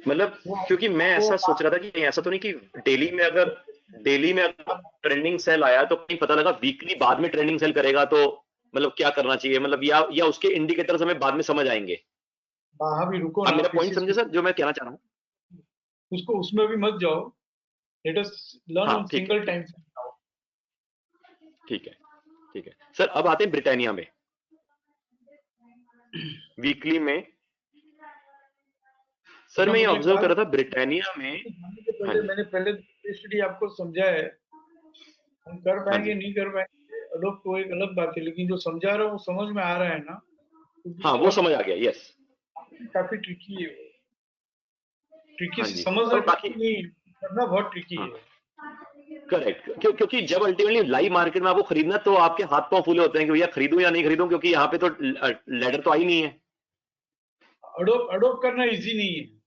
मतलब क्योंकि मैं ऐसा सोच रहा था कि ऐसा तो नहीं कि डेली में अगर ट्रेंडिंग सेल आया तो कहीं पता लगा वीकली बाद में ट्रेंडिंग सेल करेगा, तो मतलब क्या करना चाहिए, मतलब या उसके इंडिकेटर्स हमें बाद में समझ आएंगे। वहां भी रुको आप ना, मेरा पॉइंट समझे सर, जो मैं कहना चाह रहा हूँ? उसको उसमें भी मत जाओ, लेट अस लर्न ऑन ठीक है, सिंगल टाइम। ठीक है, ठीक है सर। अब आते हैं ब्रिटानिया में वीकली में। सर मैं ये ऑब्जर्व कर रहा था ब्रिटानिया में, मैंने पहले स्टडी आपको समझा है, हम कर पाएंगे नहीं कर पाएंगे अडोप्ट तो एक अलग बात है, लेकिन जो समझा रहा हूँ वो समझ में आ रहा है ना। हाँ वो समझ आ गया, यस। काफी ट्रिकी है, ट्रिकी जी। समझना बाकी नहीं, करना बहुत ट्रिकी है। करेक्ट, क्योंकि जब अल्टीमेटली लाइव मार्केट में आपको खरीदना तो आपके हाथ पांव फूले होते हैं कि भैया खरीदूं या नहीं खरीदूं, क्योंकि यहाँ पे तो लेडर तो आई नहीं है। अडोप्ट करना इजी नहीं है।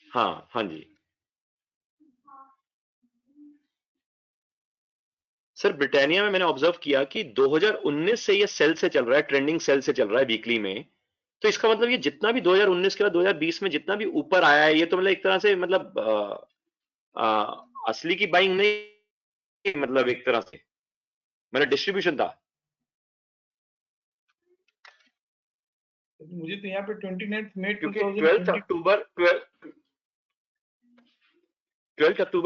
हाँ, हाँ जी सर। ब्रिटानिया में मैंने ऑब्जर्व किया कि 2019 से ये सेल से चल रहा है, ट्रेंडिंग सेल से चल रहा है वीकली में। तो इसका मतलब ये जितना भी 2019 के बाद 2020 में जितना भी ऊपर आया है, ये तो मतलब एक तरह से मतलब असली की बाइंग नहीं, मतलब एक तरह से मतलब डिस्ट्रीब्यूशन था। मुझे तो यहाँ पे 29 मई क्योंकि 12 अक्टूबर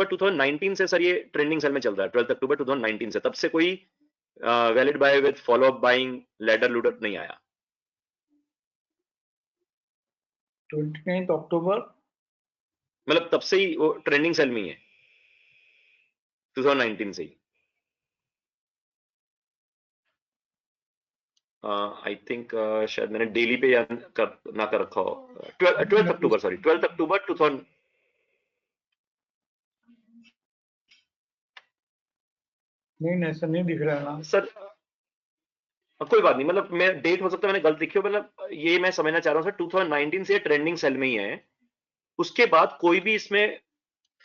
2019 से सर ये ट्रेंडिंग सेल में चल रहा है। 12 अक्टूबर 2019 से, तब से कोई valid buy with follow up buying ladder लूडर नहीं आया। 29 अक्टूबर मतलब तब से ही वो ट्रेंडिंग सेल में ही है, 2019 से ही। आई थिंक शायद मैंने डेली पे ना कर रखा हो। 12 अक्टूबर, सॉरी 12 अक्टूबर 2000। नहीं, ऐसा नहीं दिख रहा है ना सर कोई बात नहीं, मतलब मैं डेट हो सकता है मैंने गलत लिखी हो, मतलब ये मैं समझना चाह रहा हूँ सर 2019 से ट्रेंडिंग सेल में ही है। उसके बाद कोई भी इसमें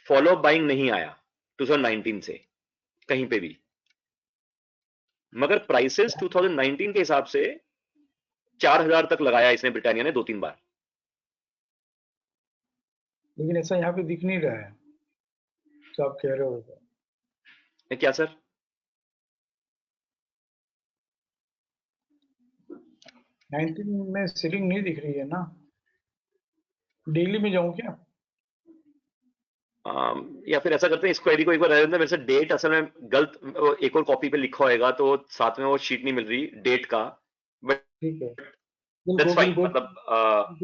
फॉलो बाइंग नहीं आया 2019 से कहीं पे भी, मगर प्राइसेस 2019 के हिसाब से 4000 तक लगाया इसने ब्रिटानिया ने 2-3 बार। लेकिन ऐसा यहाँ पे दिख नहीं रहा है जो आप कह रहे हो। क्या सर? 19 में सेलिंग नहीं दिख रही है ना, डेली में जाऊं क्या? या फिर ऐसा करते हैं, इस क्वेरी को एक बार रहने दें, मेरे से डेट असल में गलत एक और कॉपी पे लिखा होएगा तो साथ में वो शीट नहीं मिल रही डेट का, बट ठीक है, दैट्स फाइन। मतलब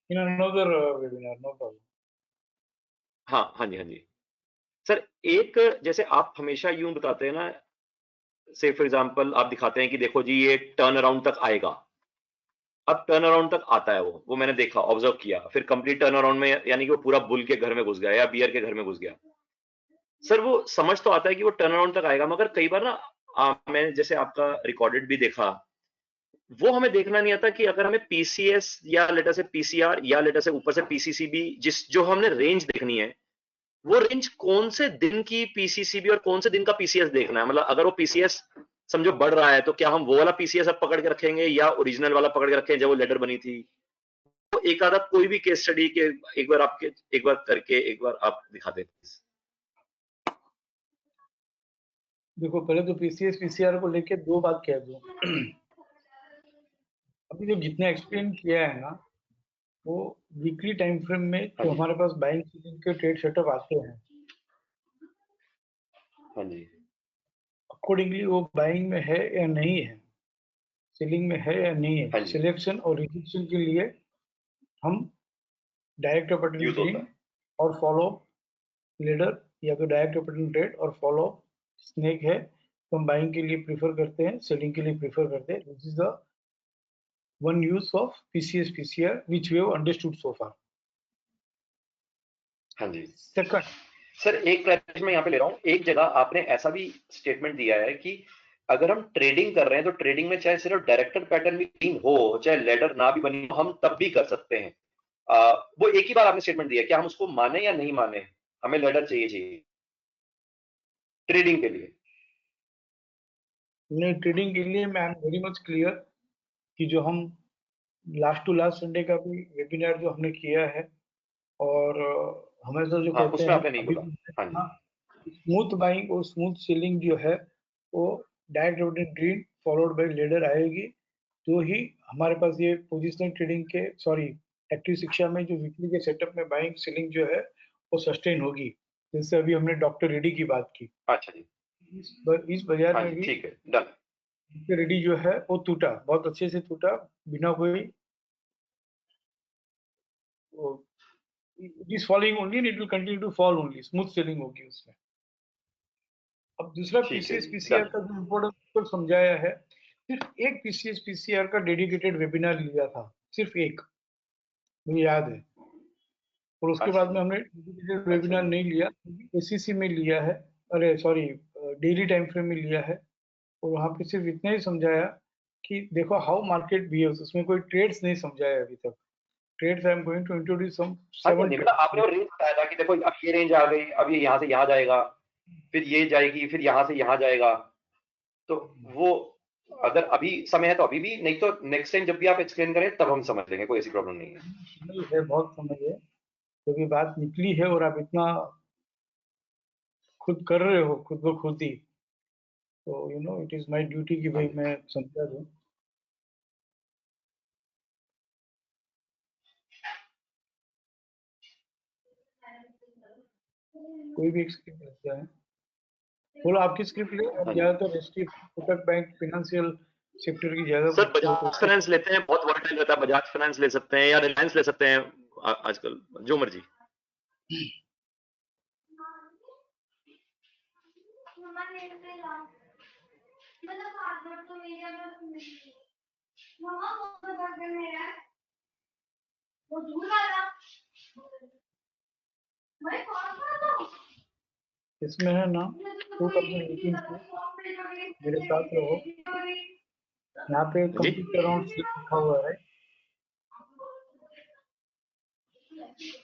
in another webinar, no problem. हाँ, हाँ जी, हाँ जी सर। एक जैसे आप हमेशा यूं बताते हैं ना, से फॉर एग्जांपल आप दिखाते हैं कि देखो जी ये टर्न अराउंड तक आएगा। अब टर्न अराउंड तक आता है वो मैंने देखा, ऑब्जर्व किया, फिर कंप्लीट टर्न अराउंड में यानी कि वो पूरा बुल के घर में घुस गया या बियर के घर में घुस गया। सर वो समझ तो आता है कि वो टर्न अराउंड तक आएगा, मगर कई बार ना मैंने जैसे आपका रिकॉर्डेड भी देखा, वो हमें देखना नहीं आता कि अगर हमें पीसीएस या लेटर से पीसीआर या लेटर से ऊपर से पीसीसीबी, जो हमने रेंज देखनी है, वो रेंज कौन से दिन की पीसीसीबी और कौन से दिन का पीसीएस देखना है। मतलब अगर वो पीसीएस समझो बढ़ रहा है तो क्या हम वो वाला पीसीएस अब पकड़ के रखेंगे या ओरिजिनल वाला पकड़ के रखेंगे जब वो लेटर बनी थी। तो एक आधा कोई भी केस स्टडी के एक बार करके एक बार आप दिखा देते। देखो, पहले तो पीसीएस पीसीआर को लेके दो बात कह दूं। अभी जो जितना एक्सप्लेन किया है ना, वो वीकली टाइम फ्रेम में हाँ जो जी, हमारे पास बाइंग सेलिंग के ट्रेड सेटअप आते हैं, हाँ जी, अकॉर्डिंगली वो बाइंग में है या नहीं है, सेलिंग में है या नहीं है, हाँ जी, सिलेक्शन और रिजेक्शन के लिए हम डायरेक्ट बटन यूज होता ग्रीन है। और फॉलो लीडर, या तो डायरेक्ट बटन ट्रेड और फॉलो स्नेक है, तो हम बाइंग के लिए प्रीफर करते हैं, सेलिंग के लिए प्रीफर करते हैं। This is the one use of PCS PCR which we have understood so far. हाँ जी सेकंड, सर, एक क्लैरिफिकेशन मैं यहाँ पे ले रहा हूँ। एक जगह आपने ऐसा भी स्टेटमेंट दिया है कि अगर हम ट्रेडिंग कर रहे हैं तो ट्रेडिंग में चाहे सिर्फ डायरेक्टर पैटर्न भी ग्रीन हो, चाहे लेडर ना भी बनी हो, हम तब भी कर सकते हैं। वो एक ही बार आपने स्टेटमेंट दिया, क्या हम उसको माने या नहीं माने, हमें लेडर चाहिए ट्रेडिंग के लिए? ट्रेडिंग के लिए मैं I am very much clear कि जो हम लास्ट टू लास्ट संडे का भी वेबिनार जो हमने किया है, और हमेशा जो हाँ, कहते उसमें हैं आपने नहीं अभी बोला। भी, हाँ जी, स्मूथ बाइंग और स्मूथ सेलिंग जो है वो direct button green followed bye leader आएगी, तो ही हमारे पास ये पोजिशनल ट्रेडिंग के, सॉरी, एक्टिव शिक्षा में जो वीकली के सेटअप में बाइंग सेलिंग जो है वो सस्टेन होगी। जैसे अभी हमने डॉक्टर रेड्डी की बात की, अच्छा जी, इस बाजार हाँ में जी, भी ठीक है, डन। डॉक्टर रेड्डी जो है वो टूटा, बहुत अच्छे से टूटा, बिना कोई, it is following only and it will continue to fall only, smooth selling होगी उसमें। अब दूसरा ठीक है पीसीएस जी, पीसीआर डन। का जो इम्पोर्टेंस पर समझाया है, सिर्फ एक पीसीएस पीसीआर का डेडिकेटेड वेबिनार लिया था, सिर्फ एक, मुझे याद है। और उसके अच्छा बाद में जी, हमने डेडिकेटेड अच्छा वेबिनार जी, नहीं लिया, एसीसी में लिया है, अरे सॉरी, डेली टाइम फ्रेम में लिया है। और वहां पे सिर्फ इतना ही समझाया कि देखो हाउ मार्केट बिहेव्स, उसमें कोई ट्रेड्स नहीं समझाया अभी तक। Trades I am going to introduce some हाँ जी, हाँ 7 जी, मतलब आपने ट्रेड्स। वो रेंज बताया था कि देखो अब ये रेंज आ गई, अब ये यहाँ से यहाँ जाएगा, फिर ये जाएगी, फिर यहाँ से यहाँ जाएगा। तो वो, अगर अभी समय है तो अभी भी, नहीं तो नेक्स्ट टाइम जब भी आप एक्सप्लेन करें तब हम समझ लेंगे, कोई ऐसी प्रॉब्लम नहीं है। नहीं है, बहुत समझ है, क्योंकि बात निकली है और आप इतना खुद कर रहे हो, खुद ब खुद ही, तो इट इज माय ड्यूटी कि हाँ भाई जी, मैं समझा दूं। कोई भी एक स्क्रिप्ट लगता है, बोलो आपकी स्क्रिप्ट ले, हम हाँ जी ज्यादातर ST, Kotak bank, financial sector की ज्यादा सर, पढ़ते हैं, तो बजाज उसके फाइनेंस लेते हैं, बहुत वोलेटाइल रहता है, बजाज फाइनेंस ले सकते हैं या रिलायंस ले सकते हैं। आजकल जो मर्जी। इसमें है ना 2018 से मेरे साथ रहो, यहाँ पे जी, कंप्लीट अराउंड लिखा हुआ है,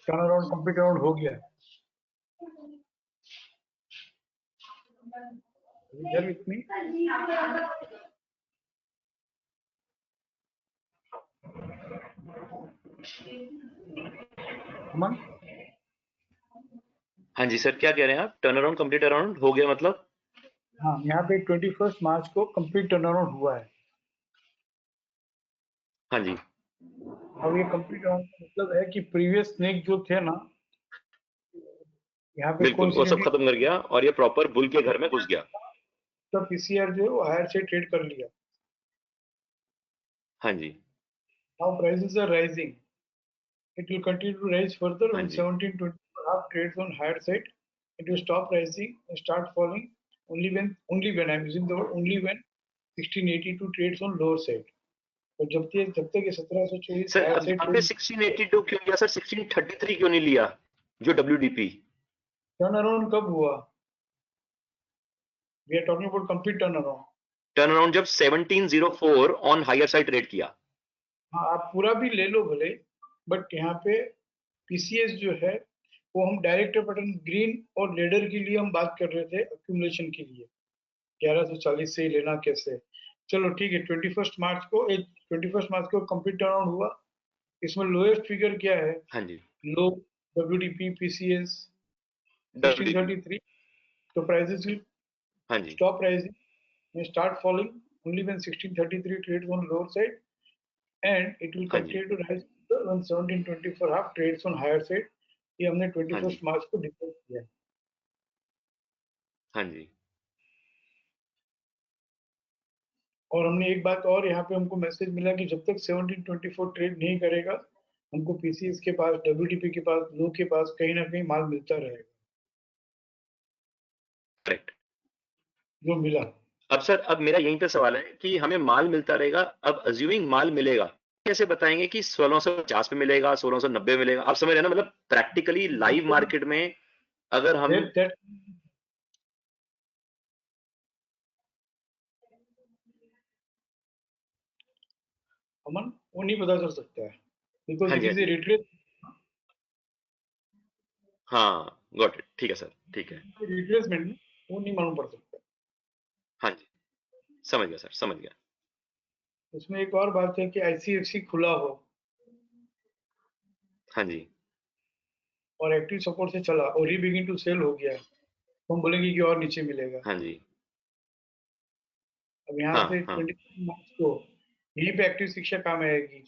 टर्न अराउंड कंप्लीट अराउंड हो गया। इधर इतनी अमन, हाँ जी सर, क्या कह रहे हैं आप? टर्न अराउंड, कंप्लीट अराउंड हो गया मतलब? हाँ यहाँ पे 21 मार्च को कंप्लीट टर्न अराउंड हुआ है। हाँ जी, अब ये कंप्लीट अराउंड का मतलब है कि प्रीवियस स्नेक जो थे ना, यहाँ पे बिल्कुल वो सब कोइंसिडेंटली खत्म कर गया और ये प्रॉपर बुल के घर में घुस गया। पीसीआर जो है वो हायर से ट्रेड कर लिया। हाँ जी, now prices are rising, it will continue to rise further हाँ when जी, 17-24 trades on higher side. It will stop rising and start falling only when I'm using the word only when 1682 trades on lower side. तो जब तक ये 1724 sir higher अब side यहाँ पे trade 1682 क्यों लिया सर? 1633 क्यों नहीं लिया, जो WDP? टर्न अराउंड कब हुआ? We are talking about complete turn around. Turn around जब 1704 ऑन हायर साइड ट्रेड किया। हाँ, आप पूरा भी ले लो भले, बट यहाँ पे पीसीएस जो है वो हम डायरेक्ट बटन ग्रीन और लेडर के लिए हम बात कर रहे थे, अक्यूमुलेशन के लिए 1140 से ही लेना कैसे। चलो ठीक है, 21 मार्च को कंप्लीट टर्न हुआ। इसमें लोएस्ट फिगर क्या है? हाँ जी, लो डब्ल्यूडीपी पीसीएस WDP। 1633। तो प्राइसेस विल हाँ जी, stop rising and start falling only when 1633 trades on lower side, and it will हाँ जी, continue to rise on 1724 half trades on higher side. ये हमने हाँ 21 जी, मार्च को डिक्लेयर किया है। हाँ जी, और हमने एक बात और यहाँ पे हमको मैसेज मिला कि जब तक 1724 ट्रेड नहीं करेगा, हमको पीसीएस के पास, डब्ल्यूटीपी के पास, लो के पास कहीं ना कहीं माल मिलता रहेगा, करेक्ट। जो मिला। अब सर, अब मेरा यहीं पे सवाल है कि हमें माल मिलता रहेगा, अब अज्यूमिंग माल मिलेगा, कैसे बताएंगे कि 1650 पे मिलेगा, 1690 मिलेगा? आप समझ रहे हैं ना, मतलब प्रैक्टिकली लाइव मार्केट में अगर हम That अमन वो नहीं पता चल सकता है, बिकॉज हाँ इट जी, हाँ इज ए जी, रिट्रेस, हाँ, गॉट इट, ठीक है सर, ठीक है, रिट्रेसमेंट में वो नहीं मालूम पड़ सकता। हाँ जी, समझ गया सर, समझ गया, उसमें एक और बात है कि आईसीएफसी खुला हो हाँ जी, और एक्टिव सपोर्ट से चला और रीबिगिन टू सेल हो गया, तो हम बोलेंगे कि और नीचे मिलेगा। हाँ जी, अब यहाँ हाँ, से हाँ, 23 मार्च को यहीं पे एक्टिव शिक्षा काम आएगी।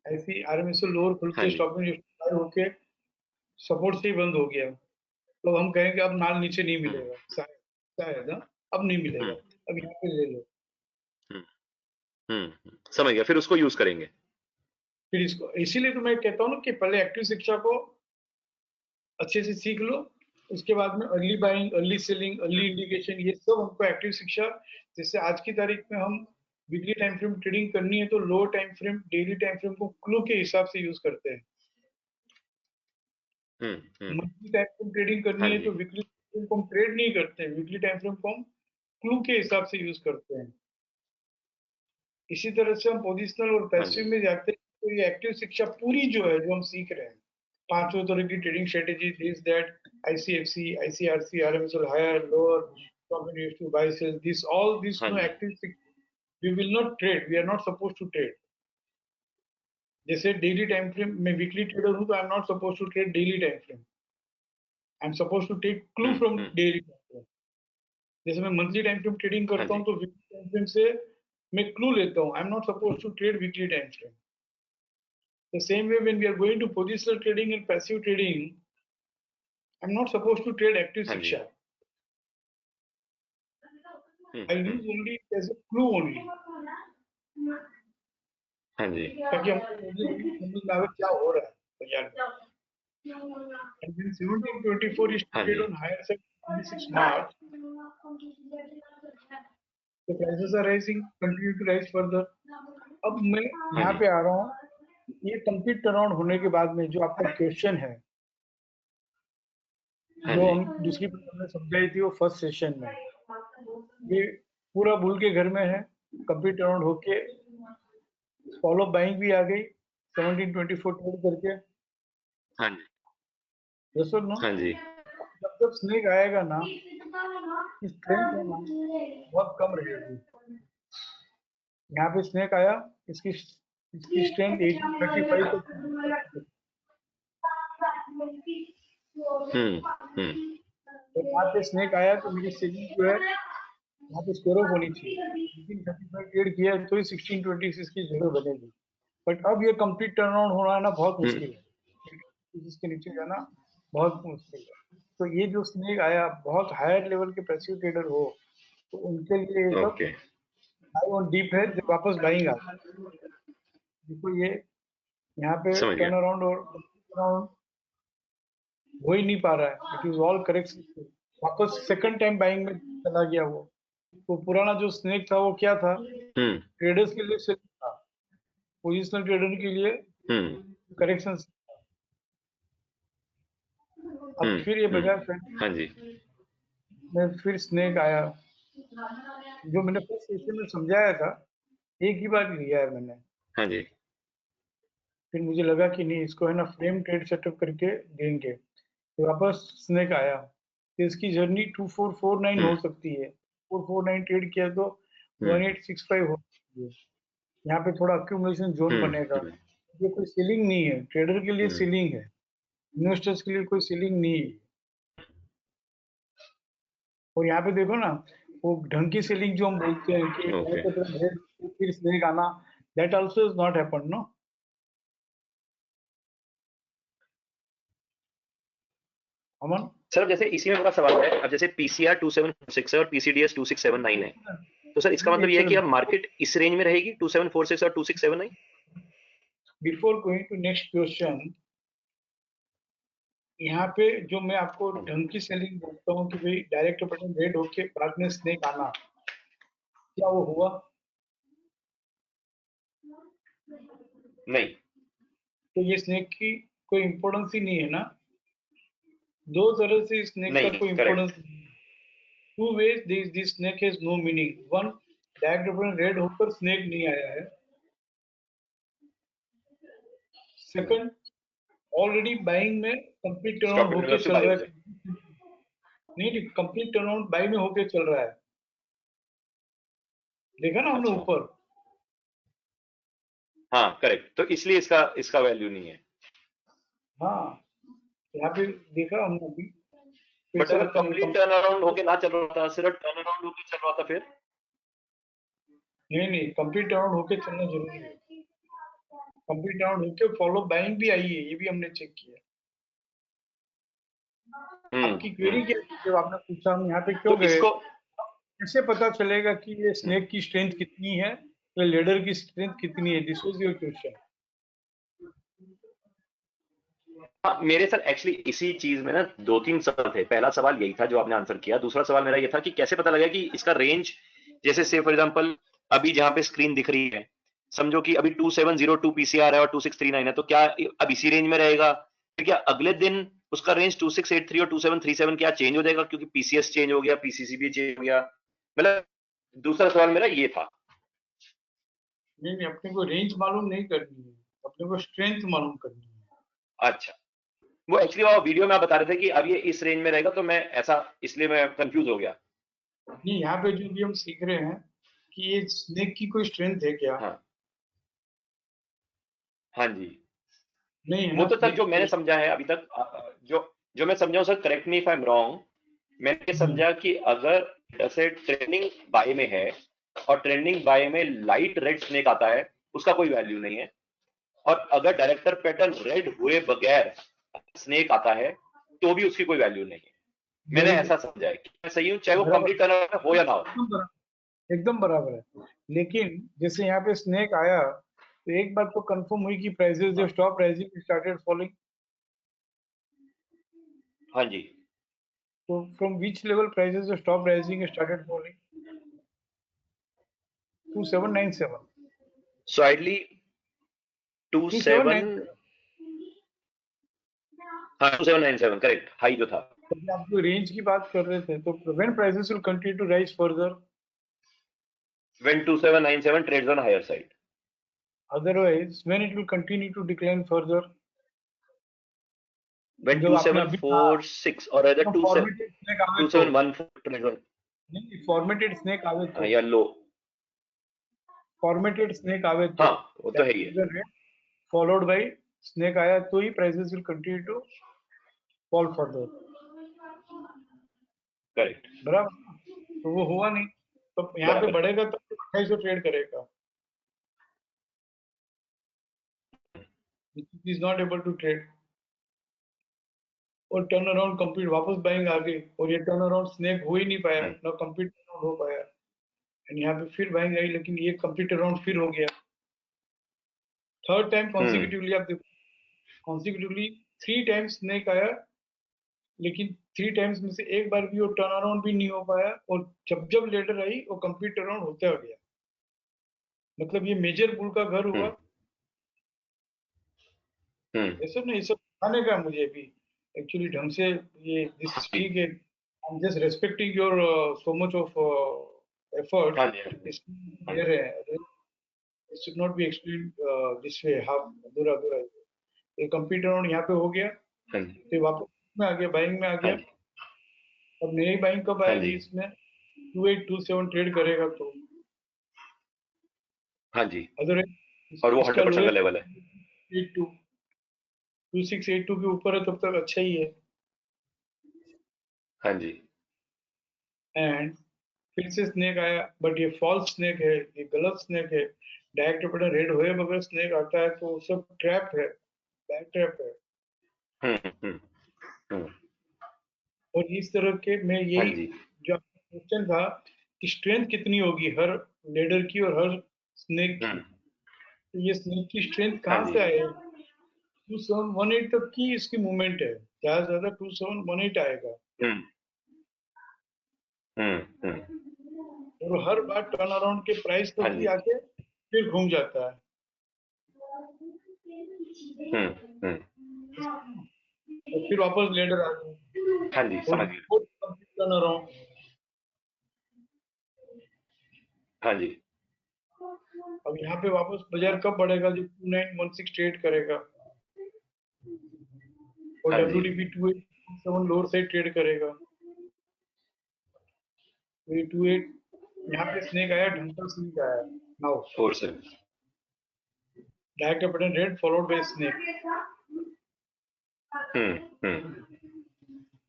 ऐसी आरएमएसओ लोअर खुल हाँ के जी, स्टॉप में होके सपोर्ट से ही बंद हो गया, तो हम कहेंगे अब माल नीचे नहीं हम्म, मिलेगा, शायद शायद हाँ, अब नहीं मिलेगा, हम्म, अब यहाँ पे ले लो। हम्म, समझ गया, फिर उसको यूज करेंगे। फिर इसको इसीलिए तो मैं कहता हूँ ना कि पहले एक्टिव शिक्षा को अच्छे से सीख लो, उसके बाद में early buying, early selling, early indication, ये सब हमको एक्टिव शिक्षा, जैसे आज की तारीख में हम वीकली टाइम फ्रेम ट्रेडिंग करनी है तो low time frame, daily time frame को क्लू के हिसाब से यूज करते हैं। हम्म, हम्म, मंथली टाइम फ्रेम ट्रेडिंग करनी हाँ है जी, तो वीकली टाइम को हम ट्रेड नहीं करते हैं, वीकली टाइम फ्रेम को हम क्लू के हिसाब से यूज करते हैं। इसी तरह से हम पोजिशनल और हाँ पैसिव जी, में जाते हैं, तो ये एक्टिव शिक्षा पूरी जो है जो हम सीख रहे हैं, पांचों तरह की trading strategy, this that, ICFC, ICRC, RMSL, higher lower, profit used to buy sell, this all this हाँ नो जी, active, we will not trade, we are not suppose to trade. जैसे डेली टाइम फ्रेम में weekly trader हूं तो I am not suppose to trade daily time frame, I am suppose to take clue from hmm, daily time frame. जैसे मैं monthly time frame trading हाँ करता हूँ जी, तो वीकली टाइम फ्रेम से मैं क्लू लेता हूँ, I am not suppose to trade weekly time frame. The same way, when we are going to positional trading and passive trading, I'm not supposed to trade active हाँ जी, Shiksha. I hmm, use only as a clue only. हाँ जी, ताकि हमको समझ में आवे क्या हो रहा है बाजार में। And when 1724 is हाँ traded ji, on higher side 26 March, the prices are rising, continue to rise further. अब मैं हाँ यहाँ जी, पे आ रहा हूँ, ये कंप्लीट टर्नआउट होने के बाद में जो आपका क्वेश्चन है, हाँ जो जी, हम दूसरी बार हमने समझाई थी वो फर्स्ट सेशन में, ये पूरा बुल के घर में है, कंप्लीट टर्नआउट होके फॉलो बाइंग भी आ गई 1724 ट्रेड करके, हाँ जी, यस और नो। हाँ जी, जब जब स्नेक आएगा ना, इस ट्रेंड है ना बहुत कम रहेगी। यहाँ पे स्नेक आया, इसकी इसकी स्ट्रेंथ 1835 तक, हम्म, तो यहाँ पे स्नेक आया तो मेरी सेलिंग जो है यहाँ पे स्क्वायर ऑफ होनी चाहिए, 1835 ट्रेड किया तो ही 1626 की जगह बनेगी। बट अब ये कंप्लीट टर्न अराउंड होना है ना बहुत मुश्किल हम्म, है, इसके नीचे जाना बहुत मुश्किल है। तो ये जो स्नेक आया, बहुत हायर लेवल के पैसिव ट्रेडर हो तो उनके लिए ये सब ओके, हाई और डीप है, जब वापस बाइंग आ देखो ये यहाँ पे समझ गया, टर्न अराउंड और अराउंड हो ही नहीं पा रहा है, इट इज ऑल करेक्ट, वापस सेकंड टाइम बाइंग में चला गया वो। तो पुराना जो स्नेक था वो क्या था, हम्म, ट्रेडर्स के लिए सेलिंग था, पोजिशनल ट्रेडर के लिए हम्म, करेक्शन। अब फिर ये बजाज हाँ जी, में फिर स्नेक आया, जो मैंने फर्स्ट सेशन में समझाया था, एक ही बार लिया है मैंने। हाँ जी, फिर मुझे लगा कि नहीं, इसको है ना फ्रेम ट्रेड सेटअप करके देंगे, तो वापस स्नेक आया, तो इसकी जर्नी 2449 हम्म, हो सकती है, 449 ट्रेड किया तो हम्म, 1865 हो सकती है। यहाँ पे थोड़ा अक्यूमुलेशन जोन बनेगा, हम्म, ये कोई सीलिंग नहीं है, ट्रेडर के लिए हम्म, सीलिंग है, इन्वेस्टर्स के लिए कोई सीलिंग नहीं है। और यहाँ पे देखो ना, वो ढंग की सेलिंग जो हम बोलते हैं कि ओके, फिर स्नेक आना, That also is not happened, no? Aman? Sir जैसे इसी में मेरा सवाल है, अब जैसे पीसीआर 2746 है और पीसीडीएस 2679 है, तो सर इसका मतलब ये है कि अब मार्केट इस रेंज में रहेगी 2746 और 2679? Before going to next question, यहाँ पे जो मैं आपको ढंग की सेलिंग बोलता हूँ कि भाई डायरेक्ट बटन रेड होके बाद में स्नेक आना, क्या वो हुआ? नहीं, तो ये स्नेक की कोई इम्पोर्टेंस ही नहीं है ना, दो तरह से स्नेक का नहीं, कोई इम्पोर्टेंस नहीं है। Two ways this snake has no meaning. One, direct button red होकर स्नेक नहीं आया है। सेकंड, ऑलरेडी बाइंग में कंप्लीट टर्न स्टॉप होके से चल बाय रहा हो है। जाए। नहीं, कंप्लीट टर्न बाई में होके चल रहा है, देखा ना हमने अच्छा। ऊपर। हाँ करेक्ट, तो इसलिए इसका वैल्यू नहीं है। हाँ, यहाँ पे देखा हमने अभी। बट अगर कंप्लीट टर्न अराउंड होके ना चल रहा था, सिर्फ टर्न अराउंड होके चल रहा था फिर? नहीं, कंप्लीट टर्न होके चलना जरूरी है। कंप्लीट टर्न होके फॉलो बाइंग भी आई है, ये भी हमने चेक किया। आपकी क्वेरी क्या थी जब आपने पूछा हम यहाँ पे क्यों तो गए? इसको कैसे पता चलेगा कि ये स्नेक की स्ट्रेंथ कितनी है या लेडर की स्ट्रेंथ कितनी है? This was your question. हाँ, मेरे सर एक्चुअली इसी चीज में ना दो तीन सवाल थे। पहला सवाल यही था जो आपने आंसर किया, दूसरा सवाल मेरा ये था कि कैसे पता लगा कि इसका रेंज, जैसे से फॉर एग्जांपल अभी जहां पे स्क्रीन दिख रही है, समझो कि अभी 2702 पीसीआर है और 2639 है, तो क्या अब इसी रेंज में रहेगा? फिर क्या अगले दिन उसका रेंज 2683 और 2737 क्या चेंज हो जाएगा क्योंकि पीसीएस चेंज हो गया, पीसीसी भी चेंज हो गया? मतलब दूसरा सवाल मेरा ये था। नहीं, अपने को रेंज मालूम नहीं करनी है, अपने को स्ट्रेंथ मालूम करनी है। अच्छा, वो एक्चुअली वो वीडियो में आप बता रहे थे कि अब ये इस रेंज में रहेगा, तो मैं ऐसा इसलिए मैं कंफ्यूज हो गया। नहीं, यहाँ पे जो भी हम सीख रहे हैं कि ये स्नेक की कोई स्ट्रेंथ है क्या? हाँ हाँ जी, नहीं है वो ना तो सर स्नेक जो मैंने की। समझा है अभी तक, जो जो मैं समझा हूँ sir, correct me if I am wrong, मैंने समझा कि अगर जैसे ट्रेंडिंग बाय में है और ट्रेंडिंग बाय में लाइट रेड स्नेक आता है, उसका कोई वैल्यू नहीं है, और अगर डायरेक्टर पैटर्न रेड हुए बगैर स्नेक आता है तो भी उसकी कोई वैल्यू नहीं है। मैंने ऐसा समझा है कि मैं सही हूँ, चाहे वो बराबर, कंप्लीट टर्न हो या ना हो? एकदम बराबर है। लेकिन जैसे यहाँ पे स्नेक आया तो एक बात तो कंफर्म हुई कि प्राइसेस जो हाँ स्टॉप राइजिंग स्टार्टेड फॉलिंग। हाँ जी, तो फ्रॉम विच लेवल प्राइसेस जो स्टॉप राइजिंग स्टार्टेड फॉलिंग? 2797। सो आइडली 27, 2797। हाँ 2797 करेक्ट, हाई जो था। जब आप जो रेंज की बात कर रहे थे, तो when prices will continue to rise further? when 2797 trades on higher side, otherwise when it will continue to decline further? when जब आपने अभी कहा 2746 or rather फॉर्मेटेड स्नेक आवे तो 2714 trades on नहीं, फॉर्मेटेड स्नेक आवे तो या लो। फॉर्मेटेड स्नेक आवे तो हाँ वो तो है ही है, फॉलोड बाय स्नेक आया तो ही prices will continue to fall further. Correct. बराबर, तो वो हुआ नहीं, तो यहाँ पे बढ़ेगा तो 2800 ट्रेड करेगा। Is not able to trade और टर्न अराउंड कंप्लीट वापस बाइंग आ गई और ये टर्न अराउंड स्नेक हो ही नहीं पाया ना, कंप्लीट टर्न हो पाया। एंड यहाँ पे फिर बाइंग आई लेकिन ये कंप्लीट अराउंड फिर हो गया। थर्ड टाइम कॉन्सिक्यूटिवली आप देखो, कॉन्सिक्यूटिवली 3 टाइम्स स्नेक आया, लेकिन 3 टाइम्स में से एक बार भी वो टर्न अराउंड भी नहीं हो पाया और जब जब लेटर आई वो कंप्लीट टर्न अराउंड होता गया। मतलब ये मेजर बुल का घर हुआ। ऐसा नहीं, सब खाने का मुझे भी एक्चुअली ढंग से ये दिस ठीक है। I am just respecting your so much of effort. हाँ जी, क्लियर है, it should not be explain this way half अधूरा अधूरा। ये कंप्लीट अराउंड यहाँ पे हो गया, फिर वापस में आ गया, बाइंग में आ गया। अब नई बाइंग कब आएगी इसमें? 2827 ट्रेड करेगा तो हाँ जी, अदरवाइज और वो इसका 100% का लोएस्ट लेवल है। 82 2682 के ऊपर है तब तक अच्छा ही है। हाँ जी, एंड फिर से स्नेक आया, बट ये फॉल्स स्नेक है, ये गलत स्नेक है। डायरेक्ट अपना रेड होए अगर स्नेक आता है तो सब ट्रैप है, बैक ट्रैप है। और इस तरह के में हाँ यही जी जो क्वेश्चन था कि स्ट्रेंथ कितनी होगी हर लेडर की और हर स्नेक की, तो ये स्नेक की स्ट्रेंथ हाँ कहाँ जी से आएगी? 2718 तक की इसकी मूवमेंट है, ज्यादा से ज्यादा 2718 आएगा हम्म हम्म और हर बार टर्न अराउंड के प्राइस हाँ तक भी जी आके फिर घूम जाता है। हम्म और फिर वापस लेडर आ गया हाँ जी और समझ गया टर्न अराउंड। हाँ जी अब यहाँ पे वापस बाजार कब बढ़ेगा? जो 2916 ट्रेड करेगा और हाँ जी WDP 2847 लोअर साइड ट्रेड करेगा। तो ये 28 यहाँ पे स्नेक आया, ढंग का स्नेक आया now 47 direct button red followed by snake. हम्म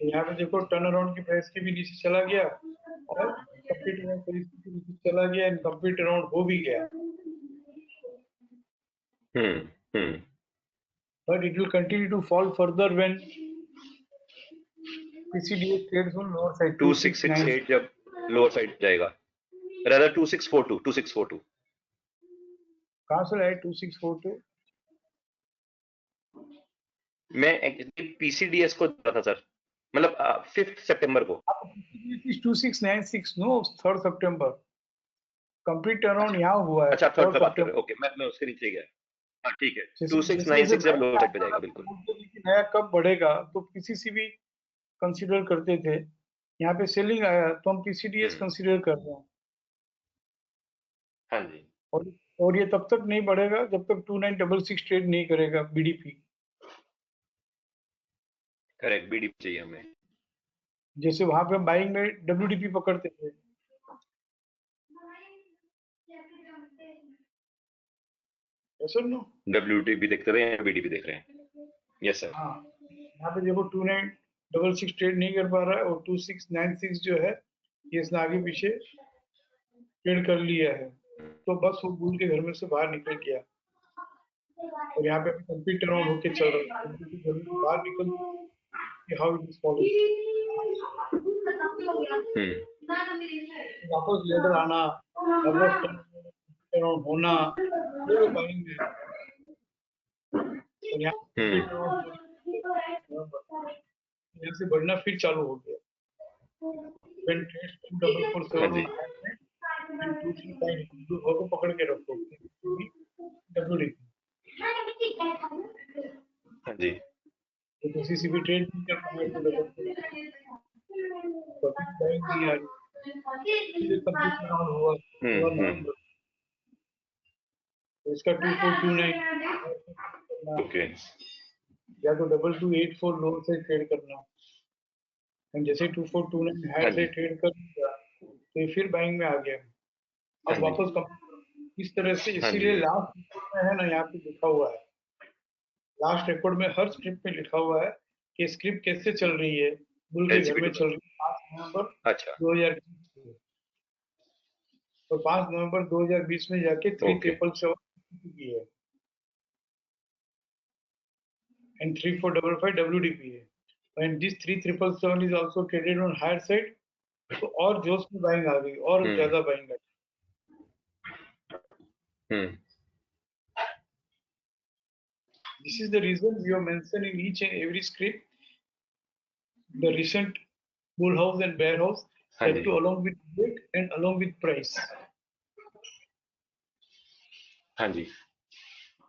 यहाँ पे देखो टर्न अराउंड की प्राइस के भी नीचे चला गया और कंप्लीट अराउंड प्राइस के नीचे चला गया एंड कंप्लीट अराउंड हो भी गया, हम्म but it will continue to fall further when PCDS trades on lower side 269। 2668 जब लोअर साइड जाएगा, rather 2642 कहाँ से लाए 2642? मैं पीसीडीएस को था सर, मतलब 5 सितंबर को। PCDS is 2696 no 3rd September। Complete around यहाँ हुआ है अच्छा 3rd 3rd का बात कर रहे September। हो, ओके मैं उसके नीचे गया। हाँ ठीक है, जैसे 2696 जब लोअर साइड पे जाएगा जैसे बिल्कुल। नया कब बढ़ेगा तो PCC भी कंसीडर करते थे, यहाँ पे सेलिंग आया तो हम PCDS कंसीडर कर रहे हैं। हाँ जी और और ये तब तक नहीं बढ़ेगा जब तक 2966 ट्रेड नहीं करेगा BDP। करेक्ट, बीडीपी चाहिए हमें। जैसे वहां पे बाइंग में WDP पकड़ते थे, ऐसा नो? डब्ल्यूटीपी देखते रहे हैं, बीडीपी देख रहे हैं। Yes sir. हाँ यहाँ पे देखो 2966 ट्रेड नहीं कर पा रहा है और 2696 जो है ये इसने आगे पीछे ट्रेड कर लिया है, तो बस वो बुल के घर में से बाहर निकल गया और यहाँ पे कंप्लीट अराउंड होके चल रहा है। बुल के घर में से बाहर निकल हाउ इट इज फॉलो, वापस लेटर आना, वापस अराउंड होना, ये बाइंग है। और यहाँ कंप्लीट अराउंड यहाँ से बढ़ना फिर चालू हो गया। When trades to double four हाँ seven ji on high and 235 को पकड़ के रखो WDP। हाँ जी तो किसी भी ट्रेड नहीं कर पाए तो डबल कभी बाइंग नहीं आ रही, फिर कंप्लीट अराउंड हुआ नवंबर, तो इसका 2429 ओके या तो 2284 लोअर से ट्रेड करना, एंड जैसे 2429 हाँ हायर से जी ट्रेड कर दिया तो ये फिर बाइंग में आ गया। हाँ अब जी वापस इस तरह से, हाँ इसीलिए जी लास्ट में है ना यहाँ पे लिखा हुआ है, लास्ट रिकॉर्ड में हर स्क्रिप्ट में लिखा हुआ है कि स्क्रिप्ट कैसे चल रही है, बुल के घर में चल रही है 5 नवंबर अच्छा 2020 में, और 5 नवंबर 2020 में जाके ओके 3777 की है एंड 3455 WDP है, and this 3777 is also traded on higher side, तो और जोश में बाइंग आ गई और ज्यादा बाइंग आ गई। This is the reason we have mentioned in each and every script the recent bull house and bear house हाँ that ji to along with weight and along with price, हाँ जी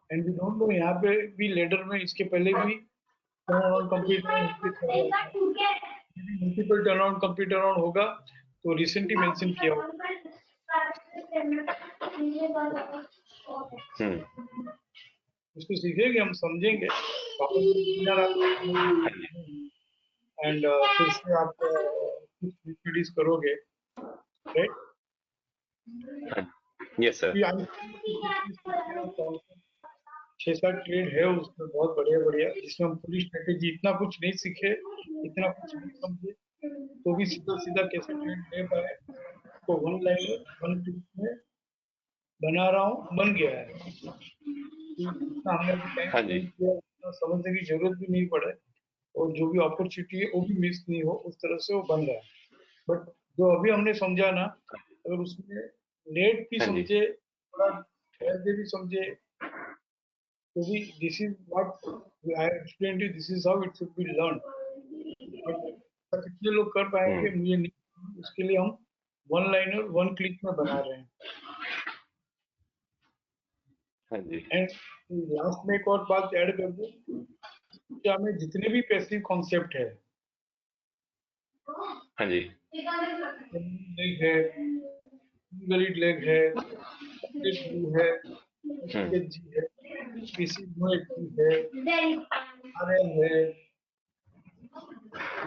and we don't know यहाँ पे भी ladder में इसके पहले भी turn complete multiple turn complete around होगा, तो रिसेंटली मेंशन किया होगा। इसको सीखेंगे, हम समझेंगे एंड फिर से आप कुछ स्टडीज करोगे, राइट? यस सर 6-7 ट्रेड है उसमें बहुत बढ़िया बढ़िया, जिसमें हम पूरी स्ट्रेटेजी इतना कुछ नहीं सीखे, इतना कुछ नहीं समझे, तो भी सीधा सीधा कैसे ट्रेड ले पाए, तो वन लाइन वन क्लिक में बना रहा हूँ, बन गया है। इतना हमने अभी टाइम हाँ जी, स्पेंड किया, इतना समझने की जरूरत भी नहीं पड़े, और जो भी अपॉर्चुनिटी है वो भी मिस नहीं हो, उस तरह से वो बन रहा है। बट जो अभी हमने समझा ना, अगर उसमें लेट भी हाँ जी, समझे, थोड़ा ठहर के भी समझे, तो भी this is what I explain to, this is how it should be learn. But कितने लोग कर पाएंगे हम्म, मुझे नहीं, उसके लिए हम वन लाइनर वन क्लिक में बना रहे हैं। हाँ जी, एंड लास्ट में एक और बात ऐड कर दूं, क्या में जितने भी पैसिव कॉन्सेप्ट है, हाँ जी, लेग है, गलिड लेग है, जी है, हम्म, जी है, पीसी जी है, आरएल है,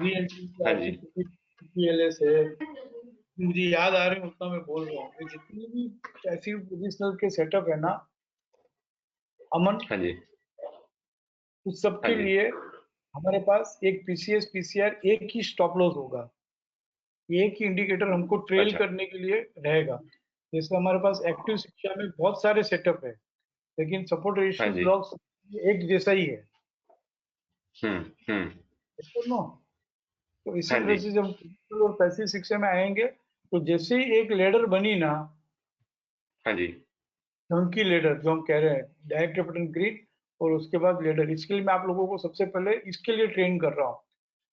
री एंट्री हाँ जी, आरसी पीएलएस है, मुझे याद आ रहे हैं उतना मैं बोल रहा हूँ। ये जितने भी पैसिव पोजिशनल के सेटअप है ना अमन, हाँ जी, उस हाँ सबके जी, लिए हमारे पास एक पीसीएस पीसीआर, एक ही स्टॉप लॉस होगा, एक ही इंडिकेटर हमको ट्रेल अच्छा, करने के लिए रहेगा। जैसे हमारे पास एक्टिव शिक्षा में बहुत सारे सेटअप है, लेकिन सपोर्ट हाँ रेजिस्टेंस जी, ब्लॉक्स एक जैसा ही है, हम्म, हम्म, नो। तो इसी हाँ तरह जी, से जब फिजिकल और पैसिव शिक्षा में आएंगे, तो जैसे ही एक लेडर बनी ना, हाँ जी, चंकी लेडर जो हम कह रहे हैं, डायरेक्ट रेपिटेंट ग्रिड, और उसके बाद लेडर, इसके लिए मैं आप लोगों को सबसे पहले इसके लिए ट्रेन कर रहा हूँ।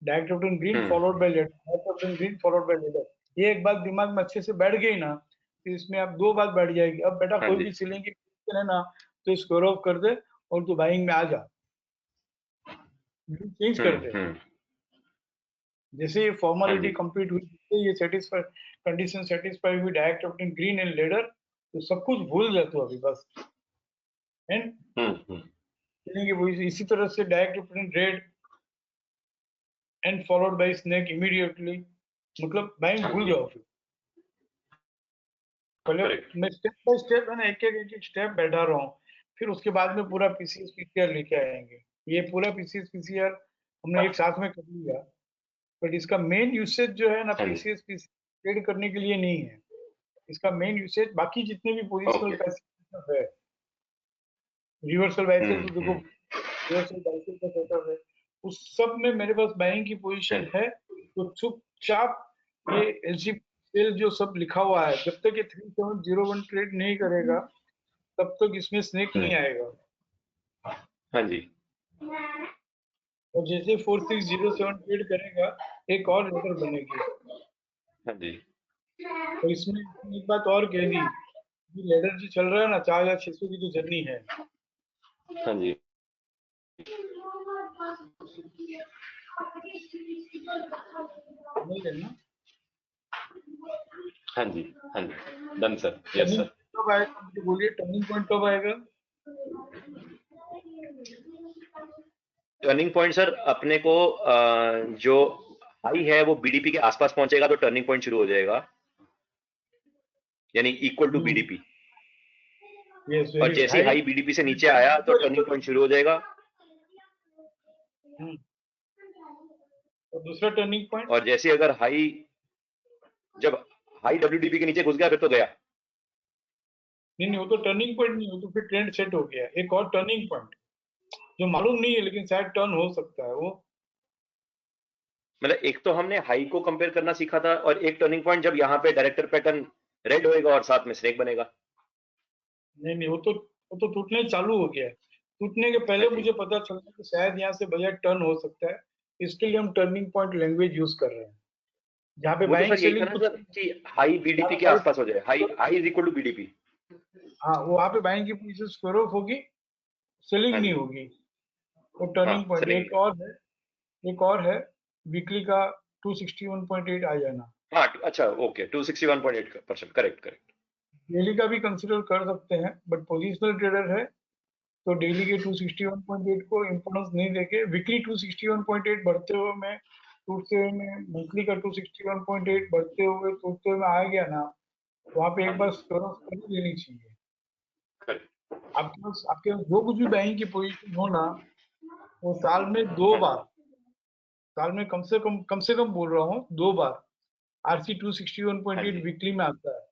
Direct repetent green followed hmm, by ladder, direct repetent green followed by ladder. ये एक बात दिमाग में अच्छे से बैठ गई ना, तो इसमें आप दो बात बैठ जाएगी। अब बेटा हाँ कोई जी, भी सीलिंग की position है ना, तो स्क्वायर ऑफ कर दे और तू बाइंग में आ जा, चेंज कर दे। हम्म, जैसे ये हाँ फॉर्मेलिटी जी, कंप्लीट हुई, जैसे ये सेटिस्फाई कंडीशन सेटिस्फाई हुई, direct repetent green and ladder, तो सब कुछ भूल जा तू अभी बस। एंड हम्म, सीलिंग की position इसी तरह से direct repetent red and followed by snake immediately, मतलब बाइंग हाँ भूल जी, जाओ फिर। पहले करेक्ट, मैं स्टेप बाय स्टेप है ना, एक एक स्टेप बैठा रहा हूँ, फिर उसके बाद में पूरा पीसीएस पीसीआर लेके आएंगे। ये पूरा पीसीएस पीसीआर हमने एक साथ में कर लिया, बट इसका मेन यूसेज जो है ना, हाँ जी, पीसीएस पीसीआर ट्रेड करने के लिए नहीं है। इसका मेन यूसेज बाकी जितने भी पोजिशनल ओके, पैसिव है, रिवर्सल बाइसेल तो देखो, हम्म, रिवर्सल बाइसेल का सेटअप है, उस सब में मेरे पास बाइंग की हाँ पोजीशन जी, है। तो चुपचाप ये एलसी सेल जो सब लिखा हुआ है, जब तक ये 3701 ट्रेड नहीं करेगा, तब तक इसमें स्नेक नहीं आएगा। हाँ जी, और जैसे 4607 ट्रेड करेगा, एक और लेटर बनेगी। हाँ जी, और इसमें एक बात और कह दी, लेडर जो चल रहा है ना, 4600 की जो जर्नी है, हाँ जी, समझ रहे ना, हाँ जी, हाँ जी, done sir, yes turning sir. कब आएगा, मुझे बोलिए टर्निंग पॉइंट कब आएगा। टर्निंग पॉइंट सर अपने को जो हाई है वो बीडीपी के आसपास पहुंचेगा तो टर्निंग पॉइंट शुरू हो जाएगा, यानी इक्वल टू बीडीपी। यस, और वेरी गुड, जैसे हाई। हाई बीडीपी से नीचे आया तो टर्निंग पॉइंट शुरू हो जाएगा। और दूसरा टर्निंग पॉइंट, और जैसे अगर हाई, जब हाई डब्ल्यूडीपी के नीचे घुस गया फिर तो गया। नहीं नहीं, वो तो टर्निंग पॉइंट नहीं, वो तो फिर ट्रेंड सेट हो गया। एक और टर्निंग पॉइंट जो मालूम नहीं है, लेकिन शायद टर्न हो सकता है वो। मतलब एक तो हमने हाई को कंपेयर करना सीखा था, और एक टर्निंग पॉइंट जब यहाँ पे डायरेक्टर पैटर्न रेड होएगा और साथ में स्नेक बनेगा। नहीं नहीं, वो तो टूटने चालू हो गया है। टूटने के हाँ पहले जी, मुझे पता चला कि शायद यहाँ से बजट टर्न हो सकता है, इसके लिए हम टर्निंग पॉइंट लैंग्वेज यूज कर रहे हैं, जहाँ पे वो तो बाइंग सर यही था सेलिंग ना कुछ सर कि हाई बीडीपी के आसपास हो जाए, high high is equal to BDP. हाँ, वो वहाँ पे बाइंग की पोजीशन स्क्वायर ऑफ होगी, सेलिंग हाँ नहीं जी, होगी। वो हाँ टर्निंग पॉइंट सेलिंग। एक और है वीकली का 261.8 आ जाना। हाँ अच्छा, ओके, 261.8%, करेक्ट करेक्ट। डेली का भी कंसिडर कर सकते हैं, बट पोजिशनल ट्रेडर है तो डेली के 261.8 को इम्पोर्टेंस नहीं देके वीकली 261.8 बढ़ते हुए में, टूटते हुए में, मंथली का 261.8 बढ़ते हुए टूटते हुए में आ गया ना, वहाँ पे हाँ एक जी, बार स्क्वायर ऑफ कर ही लेनी चाहिए। करेक्ट। आपके पास जो कुछ भी बाइंग की पोजीशन हो ना, वो साल में दो हाँ जी, बार, साल में कम से कम बोल रहा हूँ, दो बार आरसी हाँ 261.8 जी, वीकली में आता है।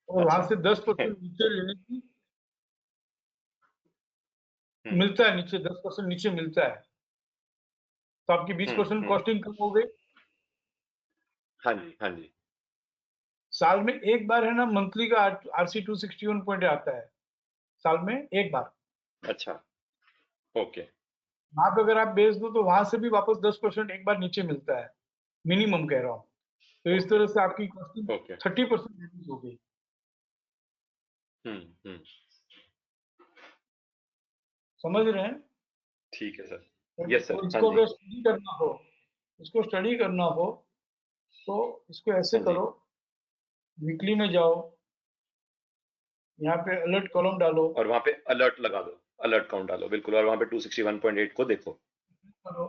और वहां अच्छा। से 10% नीचे लेने की हम्म मिलता है, नीचे 10% नीचे मिलता है, तो आपकी 20% हम्म। कॉस्टिंग कम हो गई। हाँ जी हाँ जी। साल में एक बार है ना, मंथली का RC 261 पॉइंट आता है, साल में एक बार। अच्छा ओके। वहां पे अगर आप बेच दो तो वहां से भी वापस 10% एक बार नीचे मिलता है, मिनिमम कह रहा हूँ। तो इस ओके तरह से आपकी कॉस्टिंग ओके। 30% रिड्यूस हो गई। हम्म। समझ रहे हैं? ठीक है सर। यस तो सर, हाँ इसको जी अगर स्टडी करना हो, इसको स्टडी करना हो तो इसको ऐसे हाँ जी। करो, वीकली में जाओ, यहाँ पे अलर्ट कॉलम डालो, और वहां पे अलर्ट लगा दो, अलर्ट काउंट डालो, बिल्कुल, और वहां पे 261.8 को देखो। करो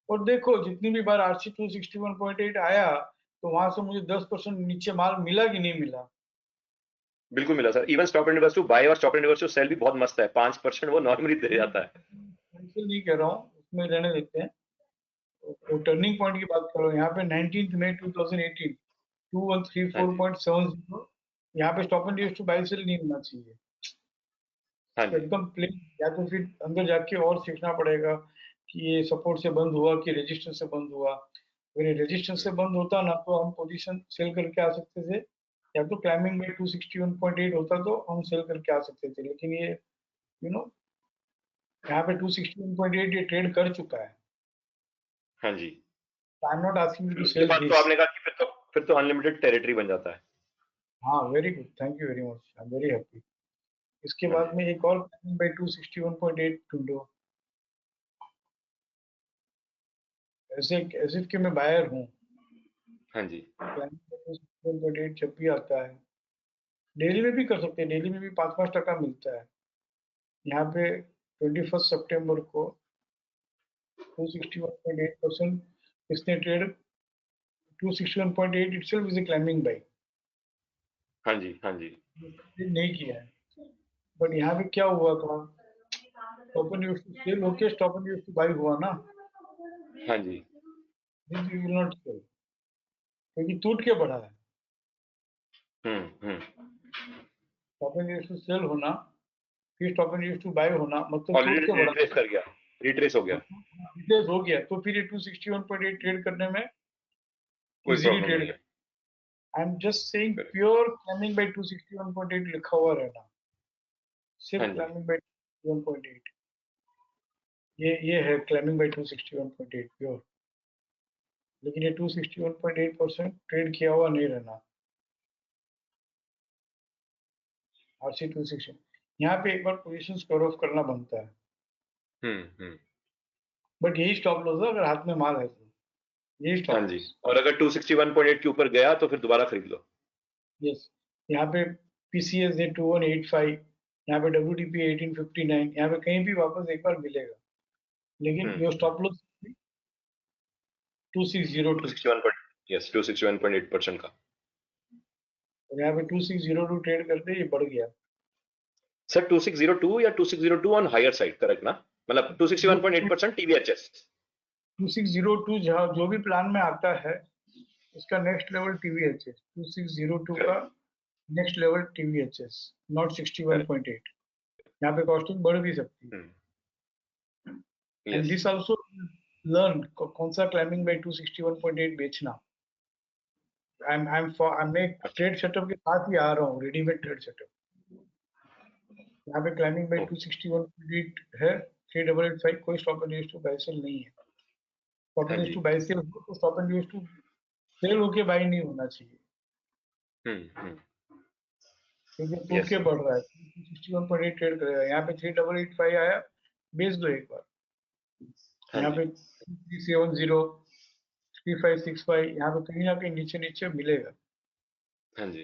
और देखो जितनी भी बार RC 261.8 आया तो वहां से मुझे 10% नीचे माल मिला कि नहीं मिला। बिल्कुल मिला sir. Even stop inverse to buy और स्टॉप इनवर्स टू सेल भी बहुत मस्त है, 5% वो नॉर्मली दे जाता है। बिल्कुल नहीं कह रहा हूँ, उसमें रहने देते हैं। तो टर्निंग पॉइंट की बात करो, यहाँ पे 19 मई 2018 हाँ जी 2134.70, यहाँ पे stop and use to buy sell नहीं होना चाहिए। हाँ तो जी। एकदम प्लेन, या तो फिर अंदर जाके और सीखना पड़ेगा कि ये सपोर्ट से बंद हुआ कि रेजिस्टेंस से बंद हुआ। अगर ये रेजिस्टेंस से बंद होता ना तो हम पोजीशन सेल करके आ सकते थे, या तो क्लाइंबिंग में 261.8 होता तो हम सेल करके आ सकते थे, लेकिन ये यू नो यहाँ पे 261.8 ये ट्रेड कर चुका है। हाँ जी। I am not asking you फिर टू उसके सेल बाद तो दिस। आपने कहा कि फिर तो अनलिमिटेड टेरिटरी बन जाता है। हाँ very good, thank you very much, I am very happy. इसके हाँ बाद जी में एक और क्लाइंबिंग बाय 261.8 ढूंढो, ऐसे एज इफ कि मैं बायर हूँ। हाँ जी। क्लाइंबिंग बाय 261.8 जब भी आता है, डेली में भी कर सकते हैं, डेली में भी 5-5 टका मिलता है। यहाँ पे 21 सितंबर को 261.8% इसने trade, 261.8 itself is a climbing buy, हाँ जी हाँ जी नहीं किया है। बट यहाँ पे क्या हुआ था, stop and use to sell होके stop and use to buy हुआ ना, हाँ जी। This you will not sell, क्योंकि टूट के बढ़ा है। Hmm. Stop and use to sell होना, फिर stop and use to buy होना, मतलब टूट ऑलरेडी के बढ़ा। रिट्रेस कर गया, रिट्रेस हो गया। रिप्लेस हो गया तो फिर ये 261.8 ट्रेड करने में कोई इजीली प्रॉब्लम नहीं ट्रेड। है। I am just saying Correct. Pure climbing by 261.8 लिखा हुआ रहना, हाँ सिर्फ जी क्लाइंबिंग बाय 261.8, ये है क्लाइंबिंग बाय 261.8 प्योर। लेकिन ये 261.8% ट्रेड किया हुआ नहीं रहना, RC 260। यहाँ पे एक बार पोजीशन कवर ऑफ करना बनता है, हम्म। बट यही स्टॉप लॉस है अगर हाथ में माल है तो, यही हाँ स्टॉप जी, लॉस। और अगर 261.8 के ऊपर गया तो फिर दोबारा खरीद लो। यस, यहाँ पे PCS है 2185, यहाँ पे WTP 1859, यहाँ पे कहीं भी वापस एक बार मिलेगा, लेकिन जो हम्म। स्टॉप लॉस 2602, 261 यस 261.8% का। और यहाँ पे 2602 ट्रेड करते ये बढ़ गया। सर 2602 या 2602 ऑन हायर साइड, करेक्ट ना? मतलब 261.8% TVHS। 2602 जहाँ जो भी प्लान में आता है उसका नेक्स्ट लेवल TVHS 2602 का correct next level TVHS, not correct. 61.8। यहाँ पे कॉस्टिंग बढ़ भी सकती है। And yes this also learn कौन सा क्लाइंबिंग बाय 261.8 बेचना। मैं अच्छा ट्रेड सेटअप के साथ ही आ रहा हूँ, रेडीमेड ट्रेड सेटअप। यहाँ पे क्लाइंबिंग बाय ओके 261.8 है, 3885, कोई stop and use to buy sell नहीं है। स्टॉप हाँ एंड यूज जी। टू बाय सेल हो तो stop and use to sell होके बाय नहीं होना चाहिए, हम्म। क्योंकि टूट यस के सर। बढ़ रहा है। 261.8 ट्रेड करेगा, यहाँ पे 3885 आया, बेच दो एक बार। हाँ यहाँ जी पे 370, 3565, यहाँ पे कहीं ना कहीं नीचे नीचे मिलेगा। हाँ जी।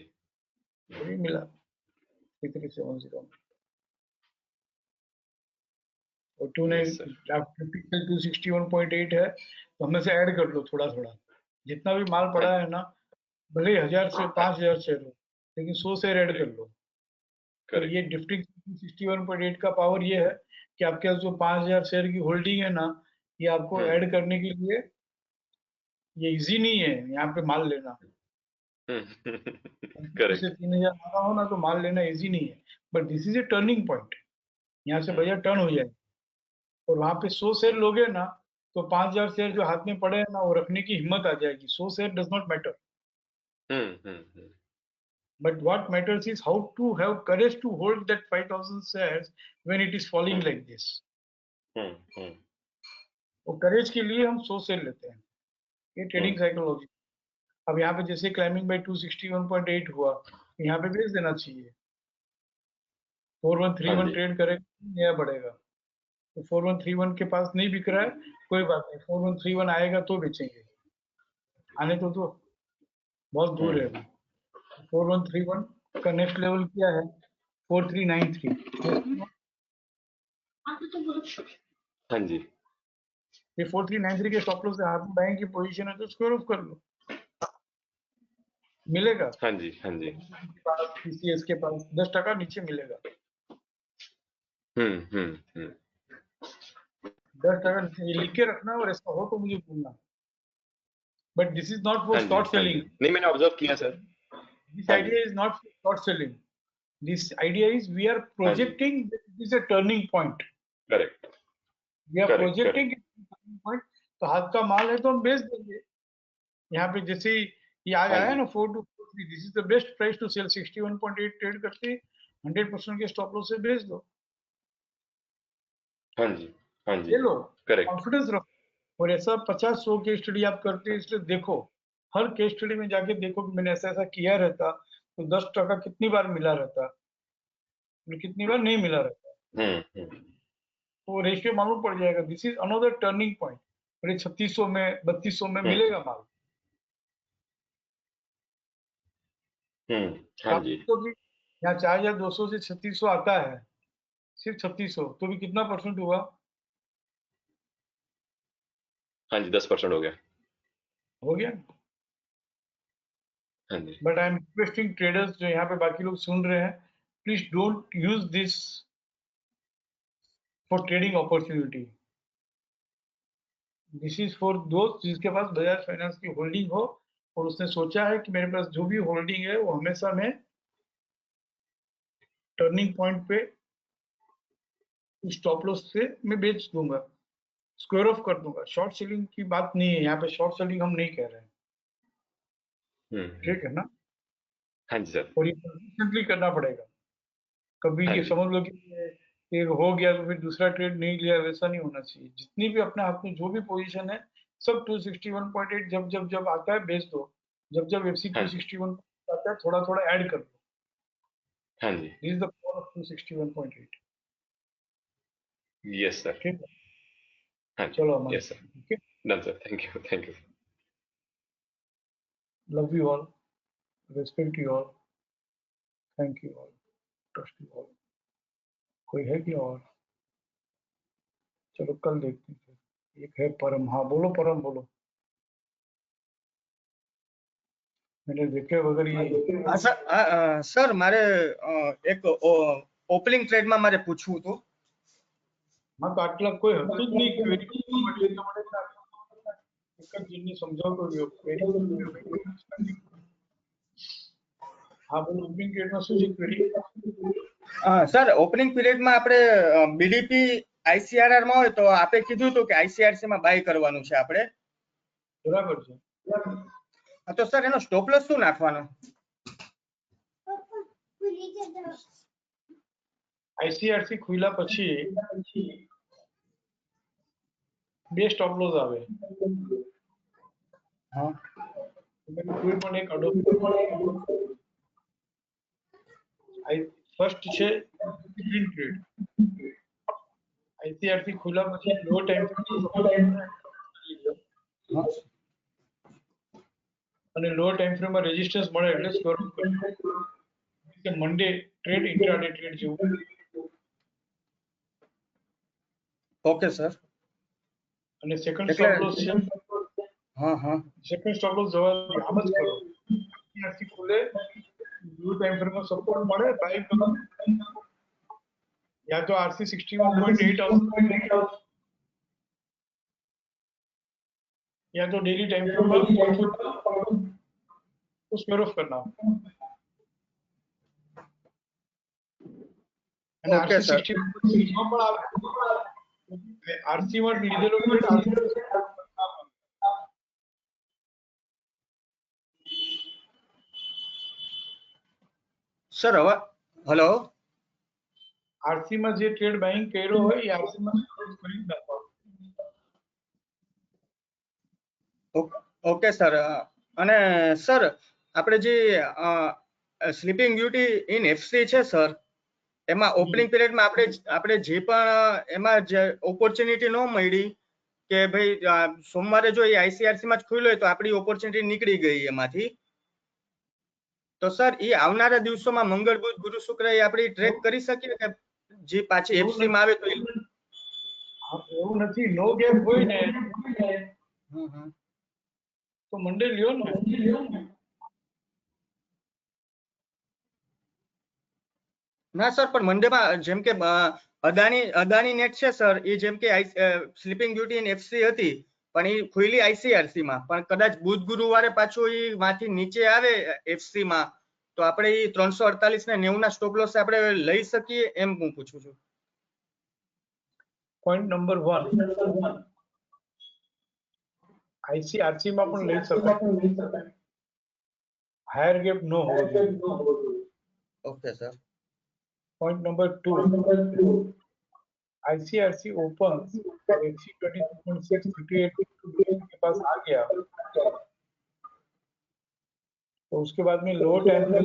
अभी मिला 3370 और यस सर। 261.8 है, तो हमें से ऐड कर लो थोड़ा थोड़ा, जितना भी माल हाँ पड़ा जी है ना, भले 1000 से हाँ 5000 शेयर हो, लेकिन 100 शेयर ऐड कर करेक्ट लो। तो करेक्ट। ये डिफ्टिंग 261.8 का पावर ये है कि आपके पास जो 5000 शेयर की होल्डिंग है ना, ये आपको हम्म ऐड करने के लिए ये इजी नहीं है यहाँ पे माल लेना। करेक्ट। से 3000 आ रहा हो ना तो माल लेना इजी नहीं है, but this is a turning point. यहाँ से बाजार टर्न हो जाए और वहां पे 100 शेयर लोगे ना तो 5000 शेयर जो हाथ में पड़े हैं ना वो रखने की हिम्मत आ जाएगी। 100 share does not matter, but what matters is how to have courage to hold that 5000 shares when it is falling like this. और करेज के लिए हम 100 शेयर लेते हैं, ये ट्रेडिंग साइकोलॉजी। अब यहाँ पे जैसे क्लाइंबिंग बाय 261.8 हुआ, यहाँ पे बेच देना चाहिए। 4131 ट्रेड करेगा नया बढ़ेगा, तो 4131 के पास नहीं बिक रहा है, कोई बात नहीं, 4131 आएगा तो बेचेंगे। आने तो बहुत दूर है अभी। 4131 का नेक्स्ट लेवल क्या है? 4393। हाँ जी। ये 4393 के स्टॉप लॉस से हाथ में बाइंग की पोजीशन है तो स्क्वायर ऑफ कर लो, मिलेगा। हाँ जी। हाँ जी। टीसीएस के पास 10% नीचे मिलेगा। 10% नीचे लिख के रखना और ऐसा हो तो मुझे बोलना। But this is not for short selling. नहीं, मैंने ऑब्जर्व किया sir. This idea is not for short selling. This idea is we are projecting this is a turning point. Correct. We are projecting turning point. तो हाथ का माल है तो हम बेच देंगे। यहाँ पे जैसे ये आज आया ना 4243, this is the best price to sell. 61.8 trade करके 100% के स्टॉप लॉस से बेच दो। हाँ जी। हाँ जी। ले लो, करेक्ट। कॉन्फिडेंस रखो। और ऐसा 50-100 केस स्टडी आप करते हैं, इसलिए देखो हर केस स्टडी में जाके देखो कि मैंने ऐसा ऐसा किया रहता तो 10% कितनी बार मिला रहता, कितनी बार नहीं मिला रहता, तो रेशियो मालूम पड़ जाएगा। This is another turning point. मेरे 3600 में 3200 में मिलेगा माल। हाँ जी। तो कि यहाँ 4200 से 3600 आता है, सिर्फ 3600, तो भी कितना परसेंट हुआ? हाँ जी, 10% हो गया। हो गया। हाँ जी। But I am requesting traders जो यहाँ पे बाकी लोग सुन रहे हैं, please don't use this for trading opportunity. This is for दोस्त जिसके पास बजाज फाइनेंस की होल्डिंग हो और उसने सोचा है कि मेरे पास जो भी होल्डिंग है वो हमेशा मैं टर्निंग पॉइंट पे स्टॉप लॉस से मैं बेच दूंगा, स्क्वायर ऑफ कर दूंगा। शॉर्ट सेलिंग की बात नहीं है यहाँ पे, शॉर्ट सेलिंग हम नहीं कह रहे हैं, ठीक है ना? हाँ जी सर। और ये कंसिस्टेंटली करना पड़ेगा। कभी हाँ ये जी। समझ लो कि एक हो गया तो फिर दूसरा ट्रेड नहीं लिया, वैसा नहीं होना चाहिए। जितनी भी अपने हाथ में जो भी पोजीशन है सब 261.8 जब जब जब आता है बेच दो। जब जब एफसी हाँ जी। 261 आता है थोड़ा थोड़ा ऐड कर दो। हाँ जी। This is the power of 261.8। Yes sir. ठीक है, हाँ जी। चलो अमन, यस सर। ठीक है। Done sir. Thank you. Thank you. Love you all, respect you all, thank you all, trust you all. कोई है क्या और? चलो कल देखते हैं। एक है परम, हाँ बोलो परम, बोलो। मैंने देखे वगैरह ये સર મારે એક ઓપનિંગ ટ્રેડમાં મારે પૂછવું હતું। हाँ तो આટલા કોઈ હતું જ નહીં ક્વેરી કરવા માટે, એટલા માટે જ એક જ જીનને સમજાવતો રહ્યો ક્વેરી। हाँ बोलो, ઓપનિંગ ટ્રેડમાં શું છે ક્વેરી? સર ઓપનિંગ પીરિયડમાં આપણે બીડીપી આઈસીઆરઆર માં હોય તો આપે કીધું હતું કે આઈસીઆરસી માં બાય કરવાનું છે આપણે, બરાબર છે। તો સર એનો સ્ટોપ લોસ શું નાખવાનો? આઈસીઆરસી ખુલ્લા પછી બે સ્ટોપ લોસ આવે। હા, કોઈ પણ એક અડોપ્ટ ફર્સ્ટ છે ગ્રીન ટ્રેડ। આઈસીઆરસી ખુલ્લા પછી લો ટાઈમ અને લો ટાઈમ ફ્રેમમાં રેઝિસ્ટન્સ મળે એટલે સ્ક્વેર ઓફ કરી કે મંડે ટ્રેડ ઇન્ટ્રાડે ટ્રેડ જેવું। Okay sir. અને સેકન્ડ સ્ટોપ લોસ છે, હા હા, સેકન્ડ સ્ટોપ લોસ જવા આમ જ કરો। આઈસીઆરસી ખુલે, લો ટાઈમ ફ્રેમમાં સપોર્ટ મળે બાય કરો, या तो आरसी 61.8 या तो डेली टाइम फ्रेम में 44 तो स्क्वायर ऑफ करना અને Okay, RC sir. 60 માં પણ આવે RC માં લીધેલો ટ્રેડ સર હવે હેલો RC માં જે ટ્રેડ બાઇંગ કર્યો હોય એ RC માં કરી નાખવાનો ઓકે સર અને સર આપણે જે સ્લીપિંગ બ્યુટી ઇન એફસી છે સર એમાં ઓપનિંગ પીરિયડમાં આપણે જે પણ એમાં જે ઓપોર્ચ્યુનિટી ન મળી કે ભાઈ સોમવારે જો એ આઈસીઆરસી માં જ ખુલ્યો હોય તો આપણી ઓપોર્ચ્યુનિટી નીકળી ગઈ એમાંથી તો સર એ આવનારા દિવસોમાં મંગળ બુધ ગુરુ શુક્ર એ આપણે ટ્રેક કરી શકીએ કે જે પાછી એફસી માં આવે તો એવું નથી નો ગેપ હોય ને તો મંડે લ્યો ને ના સર પણ મંડેમાં જેમ કે અદાણી નેટ છે સર એ જેમ કે સ્લીપિંગ બ્યુટી ઇન એફસી હતી પણ એ ખુલ્લી આઈસીઆરસી માં પણ કદાચ બુધ ગુરુવારે પાછું એ માંથી નીચે આવે એફસી માં તો આપણે એ 348 ને 90 ના સ્ટોપ લોસ આપણે લઈ શકીએ એમ હું પૂછું છું પોઈન્ટ નંબર 1 આઈસીઆરસી માં પણ લઈ શકાય હાયર ગેપ નો હોવો જોઈએ okay sir Point number 2, ICRC open एक्सी 22.638 के पास आ गया तो उसके बाद में लो टाइम हैं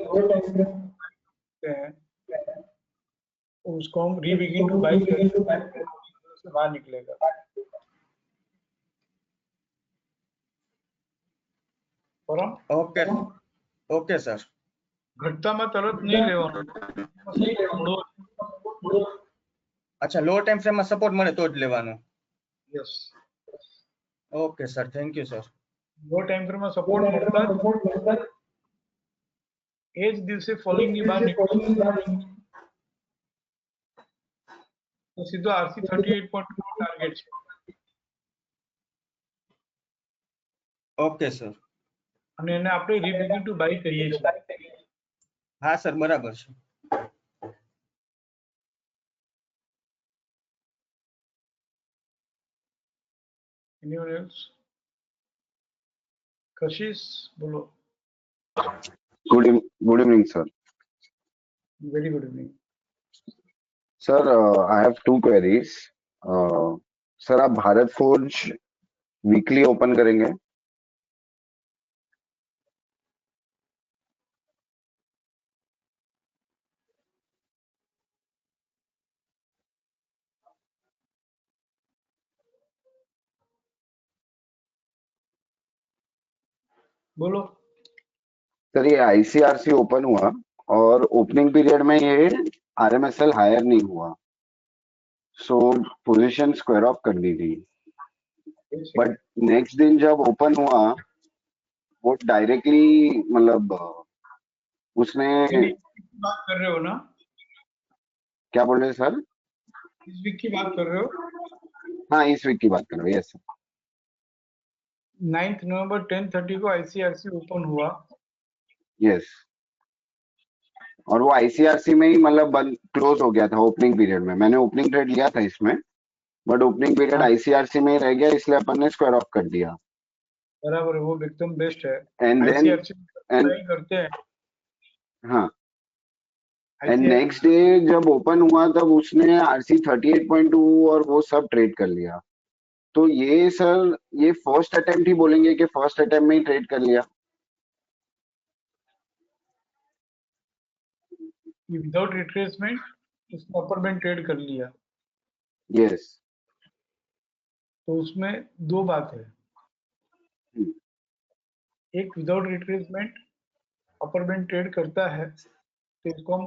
उसको हम रीबिगिन टू बाई से बाहर निकलेगा बराबर ઓકે ઓકે સર घटता में तरत नहीं लेवानो અચ્છા લો ટાઈમ ફ્રેમ માં સપોર્ટ મળે તો જ લેવાનો yes okay sir thank you sir low time frame में सपोर्ट મળતા એ જ દિવસે ફોલિંગ ની બહાર નીકળો તો સીધો RC 38.2 ટાર્ગેટ છે ઓકે સર અને એને આપણે રીબિગિન ટુ બાય કહીએ છીએ હા સર બરાબર છે Anyone else? Kashish, bolo. Good evening, sir. Very good evening. Sir, I have two queries. Sir, आप भारत फोर्ज वीकली ओपन करेंगे? बोलो सर ये आईसीआरसी ओपन हुआ और ओपनिंग पीरियड में ये आरएमएसएल हायर नहीं हुआ, सो पोजीशन स्क्वायर ऑफ करनी थी, बट नेक्स्ट दिन जब ओपन हुआ वो डायरेक्टली मतलब उसने बात कर रहे हो ना क्या बोल रहे हैं सर? इस वीक की बात कर रहे हो? हाँ इस वीक की बात कर रहे हो, यस सर। 9 नवंबर 10:30 को आईसीआरसी ओपन हुआ यस और वो आईसीआरसी में ही मतलब बंद क्लोज हो गया था ओपनिंग पीरियड में। मैंने ओपनिंग ट्रेड लिया था इसमें, बट ओपनिंग पीरियड आईसीआरसी में ही रह गया, इसलिए अपन ने स्क्वायर ऑफ कर दिया। बराबर है, वो एकदम बेस्ट है। एंड देन करते हैं हाँ एंड नेक्स्ट डे जब ओपन हुआ तब उसने आरसी 38.2 और वो सब ट्रेड कर लिया। तो ये सर ये फर्स्ट अटेम्प्ट ही बोलेंगे कि फर्स्ट अटेम्प्ट में ही ट्रेड कर लिया? विदाउट रिट्रेसमेंट उसने अपर बैंड ट्रेड कर लिया। यस तो उसमें दो बात है, एक without retracement upper band trade करता है तो इसको हम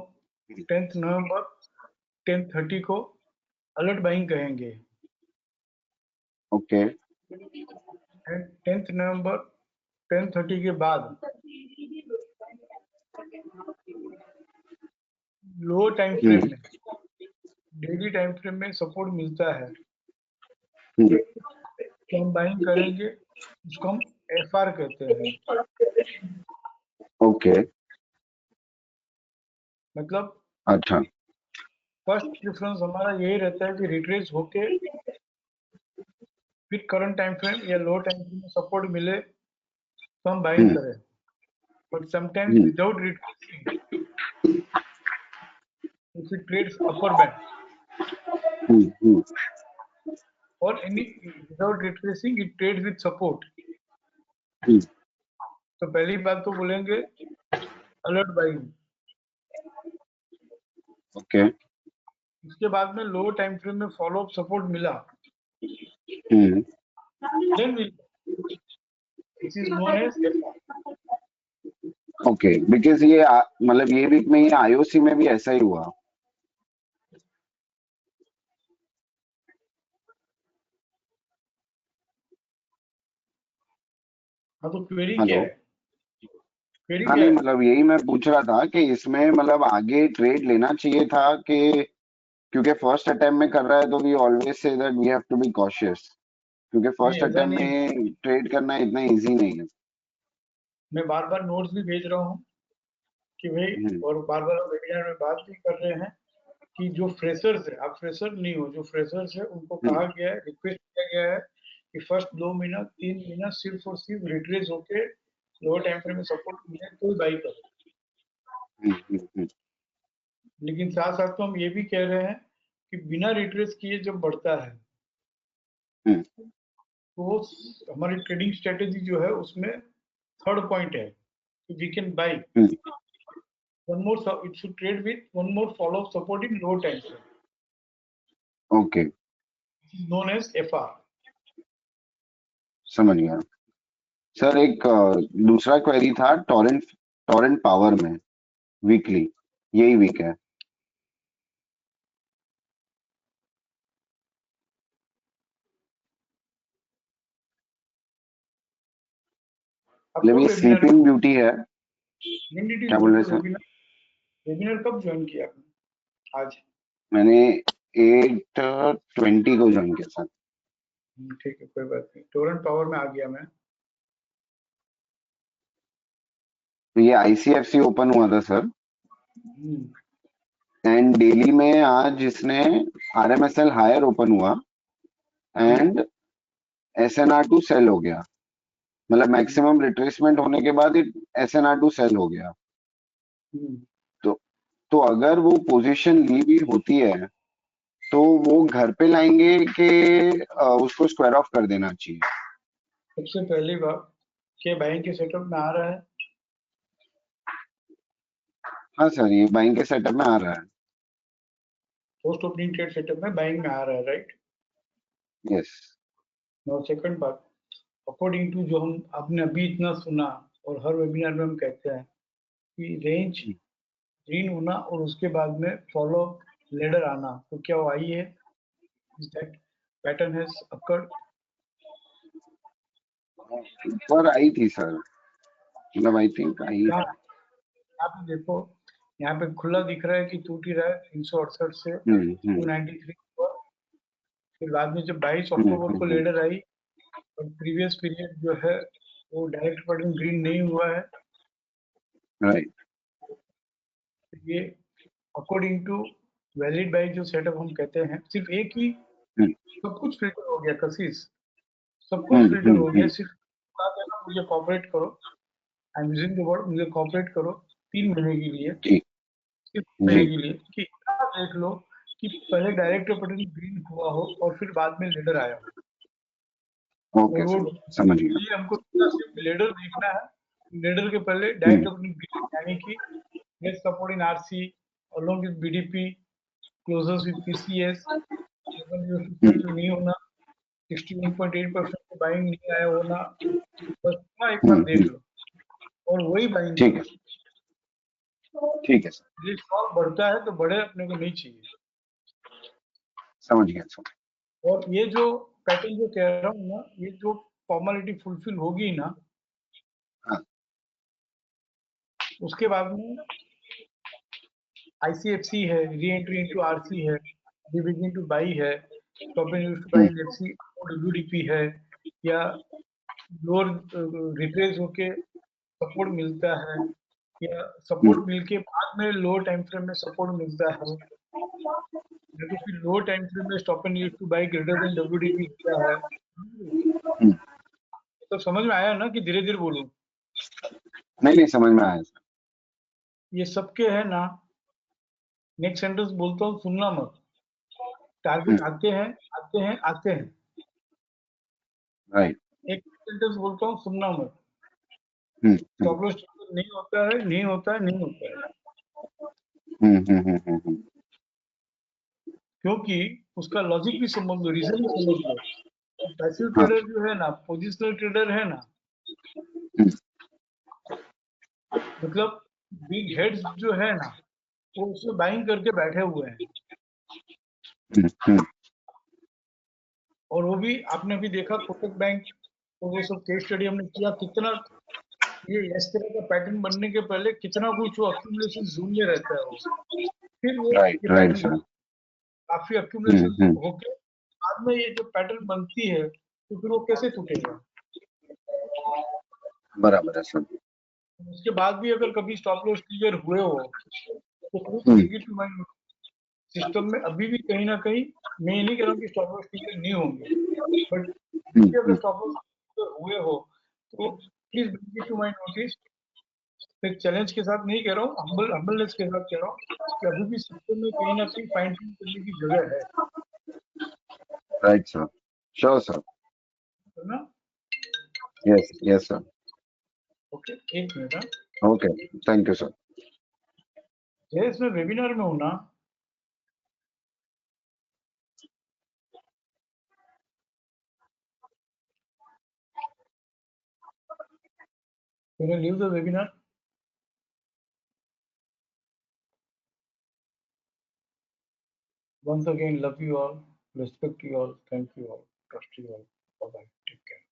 10 नवंबर 10:30 को अलर्ट बाइंग कहेंगे। ओके 10 नवंबर 10:30 के बाद लो टाइम फ्रेम में डेली टाइम फ्रेम में सपोर्ट मिलता है तो हम बाइंग करेंगे, उसको हम एफआर कहते हैं। ओके, मतलब अच्छा, फर्स्ट प्रेफरेंस हमारा यही रहता है कि रिट्रेस होके फिर करंट टाइम फ्रेम या लो टाइम फ्रेम में सपोर्ट मिले तो हम बाइंग हम्म, करें, but sometimes hmm, without retracing if it trades upper band hmm, और any without retracing it trades with support, hmm, तो पहली बात तो बोलेंगे अलर्ट बाइंग। ओके, उसके बाद में लो टाइम फ्रेम में फॉलो अप सपोर्ट मिला, hmm, then this is known as okay, because ये मतलब ये वीक में ये आईओसी में भी ऐसा ही हुआ। हाँ, तो क्वेरी क्या हेलो, है? क्वेरी हाँ क्या नहीं है? मतलब यही मैं पूछ रहा था कि इसमें मतलब आगे ट्रेड लेना चाहिए था कि क्योंकि फर्स्ट अटेम्प्ट में कर रहा है तो we always say that we have to be cautious, क्योंकि नहीं, फर्स्ट ऐसा अटेम्प्ट नहीं, में ट्रेड करना इतना इजी नहीं है। मैं बार बार नोट्स भी भेज रहा हूँ कि भाई, हम्म, और बार बार वेबिनार में बात भी कर रहे हैं कि जो फ्रेशर्स है, आप फ्रेशर नहीं हो, जो फ्रेशर्स है उनको कहा हम्म, गया है, रिक्वेस्ट किया गया है कि फर्स्ट 2 महीना 3 महीना सिर्फ और सिर्फ रिट्रेस होके लोअर टाइम फ्रेम में सपोर्ट मिले तो बाई करो। हम्म, हम्म, लेकिन साथ साथ तो हम ये भी कह रहे हैं कि बिना रिट्रेस किए जब बढ़ता है हम्म, तो हमारी ट्रेडिंग स्ट्रेटेजी जो है उसमें थर्ड पॉइंट है कि we can buy hmm, one more, it should trade with one more follow up support in low time frame, okay, which is known as FR. समझ गया। सर एक दूसरा क्वेरी था टोरेंट टोरेंट पावर में weekly, यही week है। आप मतलब कब ये वेबिनार स्लीपिंग ब्यूटी है। when did you क्या go बोल रहे to सर? webinar? वेबिनार कब ज्वाइन किया आपने? आज? मैंने 8:20 को ज्वाइन किया सर। ठीक है, कोई बात नहीं, टोरेंट पावर में आ गया मैं। तो ये आईसीएफसी ओपन हुआ था सर, हम्म, एंड डेली में आज इसने आरएमएसएल हायर ओपन हुआ एंड एसएनआर टू सेल हो गया, मतलब मैक्सिमम रिट्रेसमेंट होने के बाद एसएनआर टू सेल हो गया। हम्म। तो तो अगर वो पोजीशन ली भी होती है तो वो घर पे लाएंगे कि उसको स्क्वायर ऑफ कर देना चाहिए? सबसे पहली बात के बाइंग के सेटअप में आ रहा है, हाँ सर, ये बाइंग के सेटअप में आ रहा है। पोस्ट ओपनिंग ट्रेड सेटअप में बाइंग में आ रहा है, राइट? यस। और सेकंड बात, अकॉर्डिंग टू जो हम आपने अभी इतना सुना और हर वेबिनार में हम कहते हैं कि रेंज ग्रीन होना और उसके बाद में फॉलो लेडर आना, तो क्या वो आई है? That pattern has occurred. ऊपर आई थी सर, मतलब आई थिंक आई यहाँ है। यहाँ पे देखो, यहाँ पे खुला दिख रहा है कि टूट ही रहा है 368 से हम्म, हम्म, 293 पर। फिर बाद में जब 22 हम्म, अक्टूबर को लेडर आई और प्रीवियस पीरियड जो है वो डायरेक्ट पैटर्न ग्रीन नहीं हुआ है, राइट। तो ये अकॉर्डिंग टू वैलिड बाई जो सेटअप हम कहते हैं, सिर्फ एक ही हम्म, सब कुछ फिल्टर हो गया, कशिश सब कुछ हम्म, फिल्टर हो गया, सिर्फ कहा गया ना, मुझे कॉपरेट करो, I am using the word, मुझे कॉपरेट करो 3 महीने के लिए, जी, सिर्फ जी, महीने के लिए, कि इतना देख लो कि पहले डायरेक्ट पैटर्न ग्रीन हुआ हो और फिर बाद में लेडर आया हो, ओके और वो सर, समझ गया। ये हमको सिर्फ लेडर देखना है, लेडर के पहले हम्म, डायरेक्ट पैटर्न ग्रीन, यानी कि get support in RC along with BDP, closes with PCS, हम्म, नहीं होना, 61.8% को बाइंग नहीं आया होना, बस इतना एक बार देख हम्म, लो और वही बाइंग ठीक करो। है, ठीक है सर, ये स्टॉक बढ़ता है तो बड़े अपने को नहीं चाहिए। समझ गया सर। और ये जो पैटर्न जो कह रहा हूँ ना, ये जो फॉर्मेलिटी फुलफिल होगी ना, हाँ, उसके बाद में आईसीएफसी है, री एंट्री इनटू आरसी है, बिगिनिंग टू बाई है, stop and use to buy in FC WDP है, या लोअर रिट्रेस होके सपोर्ट मिलता है, या सपोर्ट मिलके बाद में लो टाइम फ्रेम में सपोर्ट मिलता है, या तो फिर लो टाइम फ्रेम में stop and need to buy greater than WDP होता है। तो समझ में आया ना कि धीरे धीरे बोलूं? नहीं समझ में आया सर। ये सबके है ना। नेक्स्ट सेंटेंस बोलता हूँ, सुनना मत। टारगेट आते हैं आते हैं आते हैं। राइट। एक सेंटेंस बोलता हूँ, सुनना मत। हम्म स्टॉप लॉस नहीं होता है, नहीं होता है, नहीं होता है। क्योंकि उसका लॉजिक भी समझ लो, रीजन भी समझ लो। पैसिव हाँ। ट्रेडर जो है ना, पोजिशनल ट्रेडर है ना, मतलब बिग हेड्स जो है ना, वो उसमें बाइंग करके बैठे हुए हैं। और वो भी आपने भी देखा कोटक बैंक, तो वो सब केस स्टडी हमने किया, कितना ये इस तरह का पैटर्न बनने के पहले कितना कुछ वो अक्यूमुलेशन जोन में रहता है वो। फिर वो राइट ये राइट पैटर्न सर। काफी अक्यूमुलेशन होके बाद में ये जो पैटर्न बनती है, तो फिर वो कैसे टूटेगा? बराबर है सर। उसके बाद भी अगर कभी स्टॉप लॉस क्लियर हुए हो तो नेगेटिव माइंड सिस्टम में अभी भी कहीं ना कहीं, मैं ये नहीं कह रहा हूँ कि स्टॉप लॉस क्लियर नहीं होंगे, बट अगर स्टॉप लॉस क्लियर हुए हो तो please bring it to my notice. एक चैलेंज के साथ नहीं कह रहा हूँ, हम्बलनेस के साथ कह रहा हूँ कि अभी भी सिस्टम में कहीं ना कहीं फाइन ट्यून करने की जगह है। Right sir, sure sir. है ना? Yes yes sir. ओके, एक minute. Okay, thank you sir. Jayesh, मैं वेबिनार में हूँ ना? Can I leave the webinar? Once again, love you all, respect you all, thank you all, trust you all. Bye bye. Take care.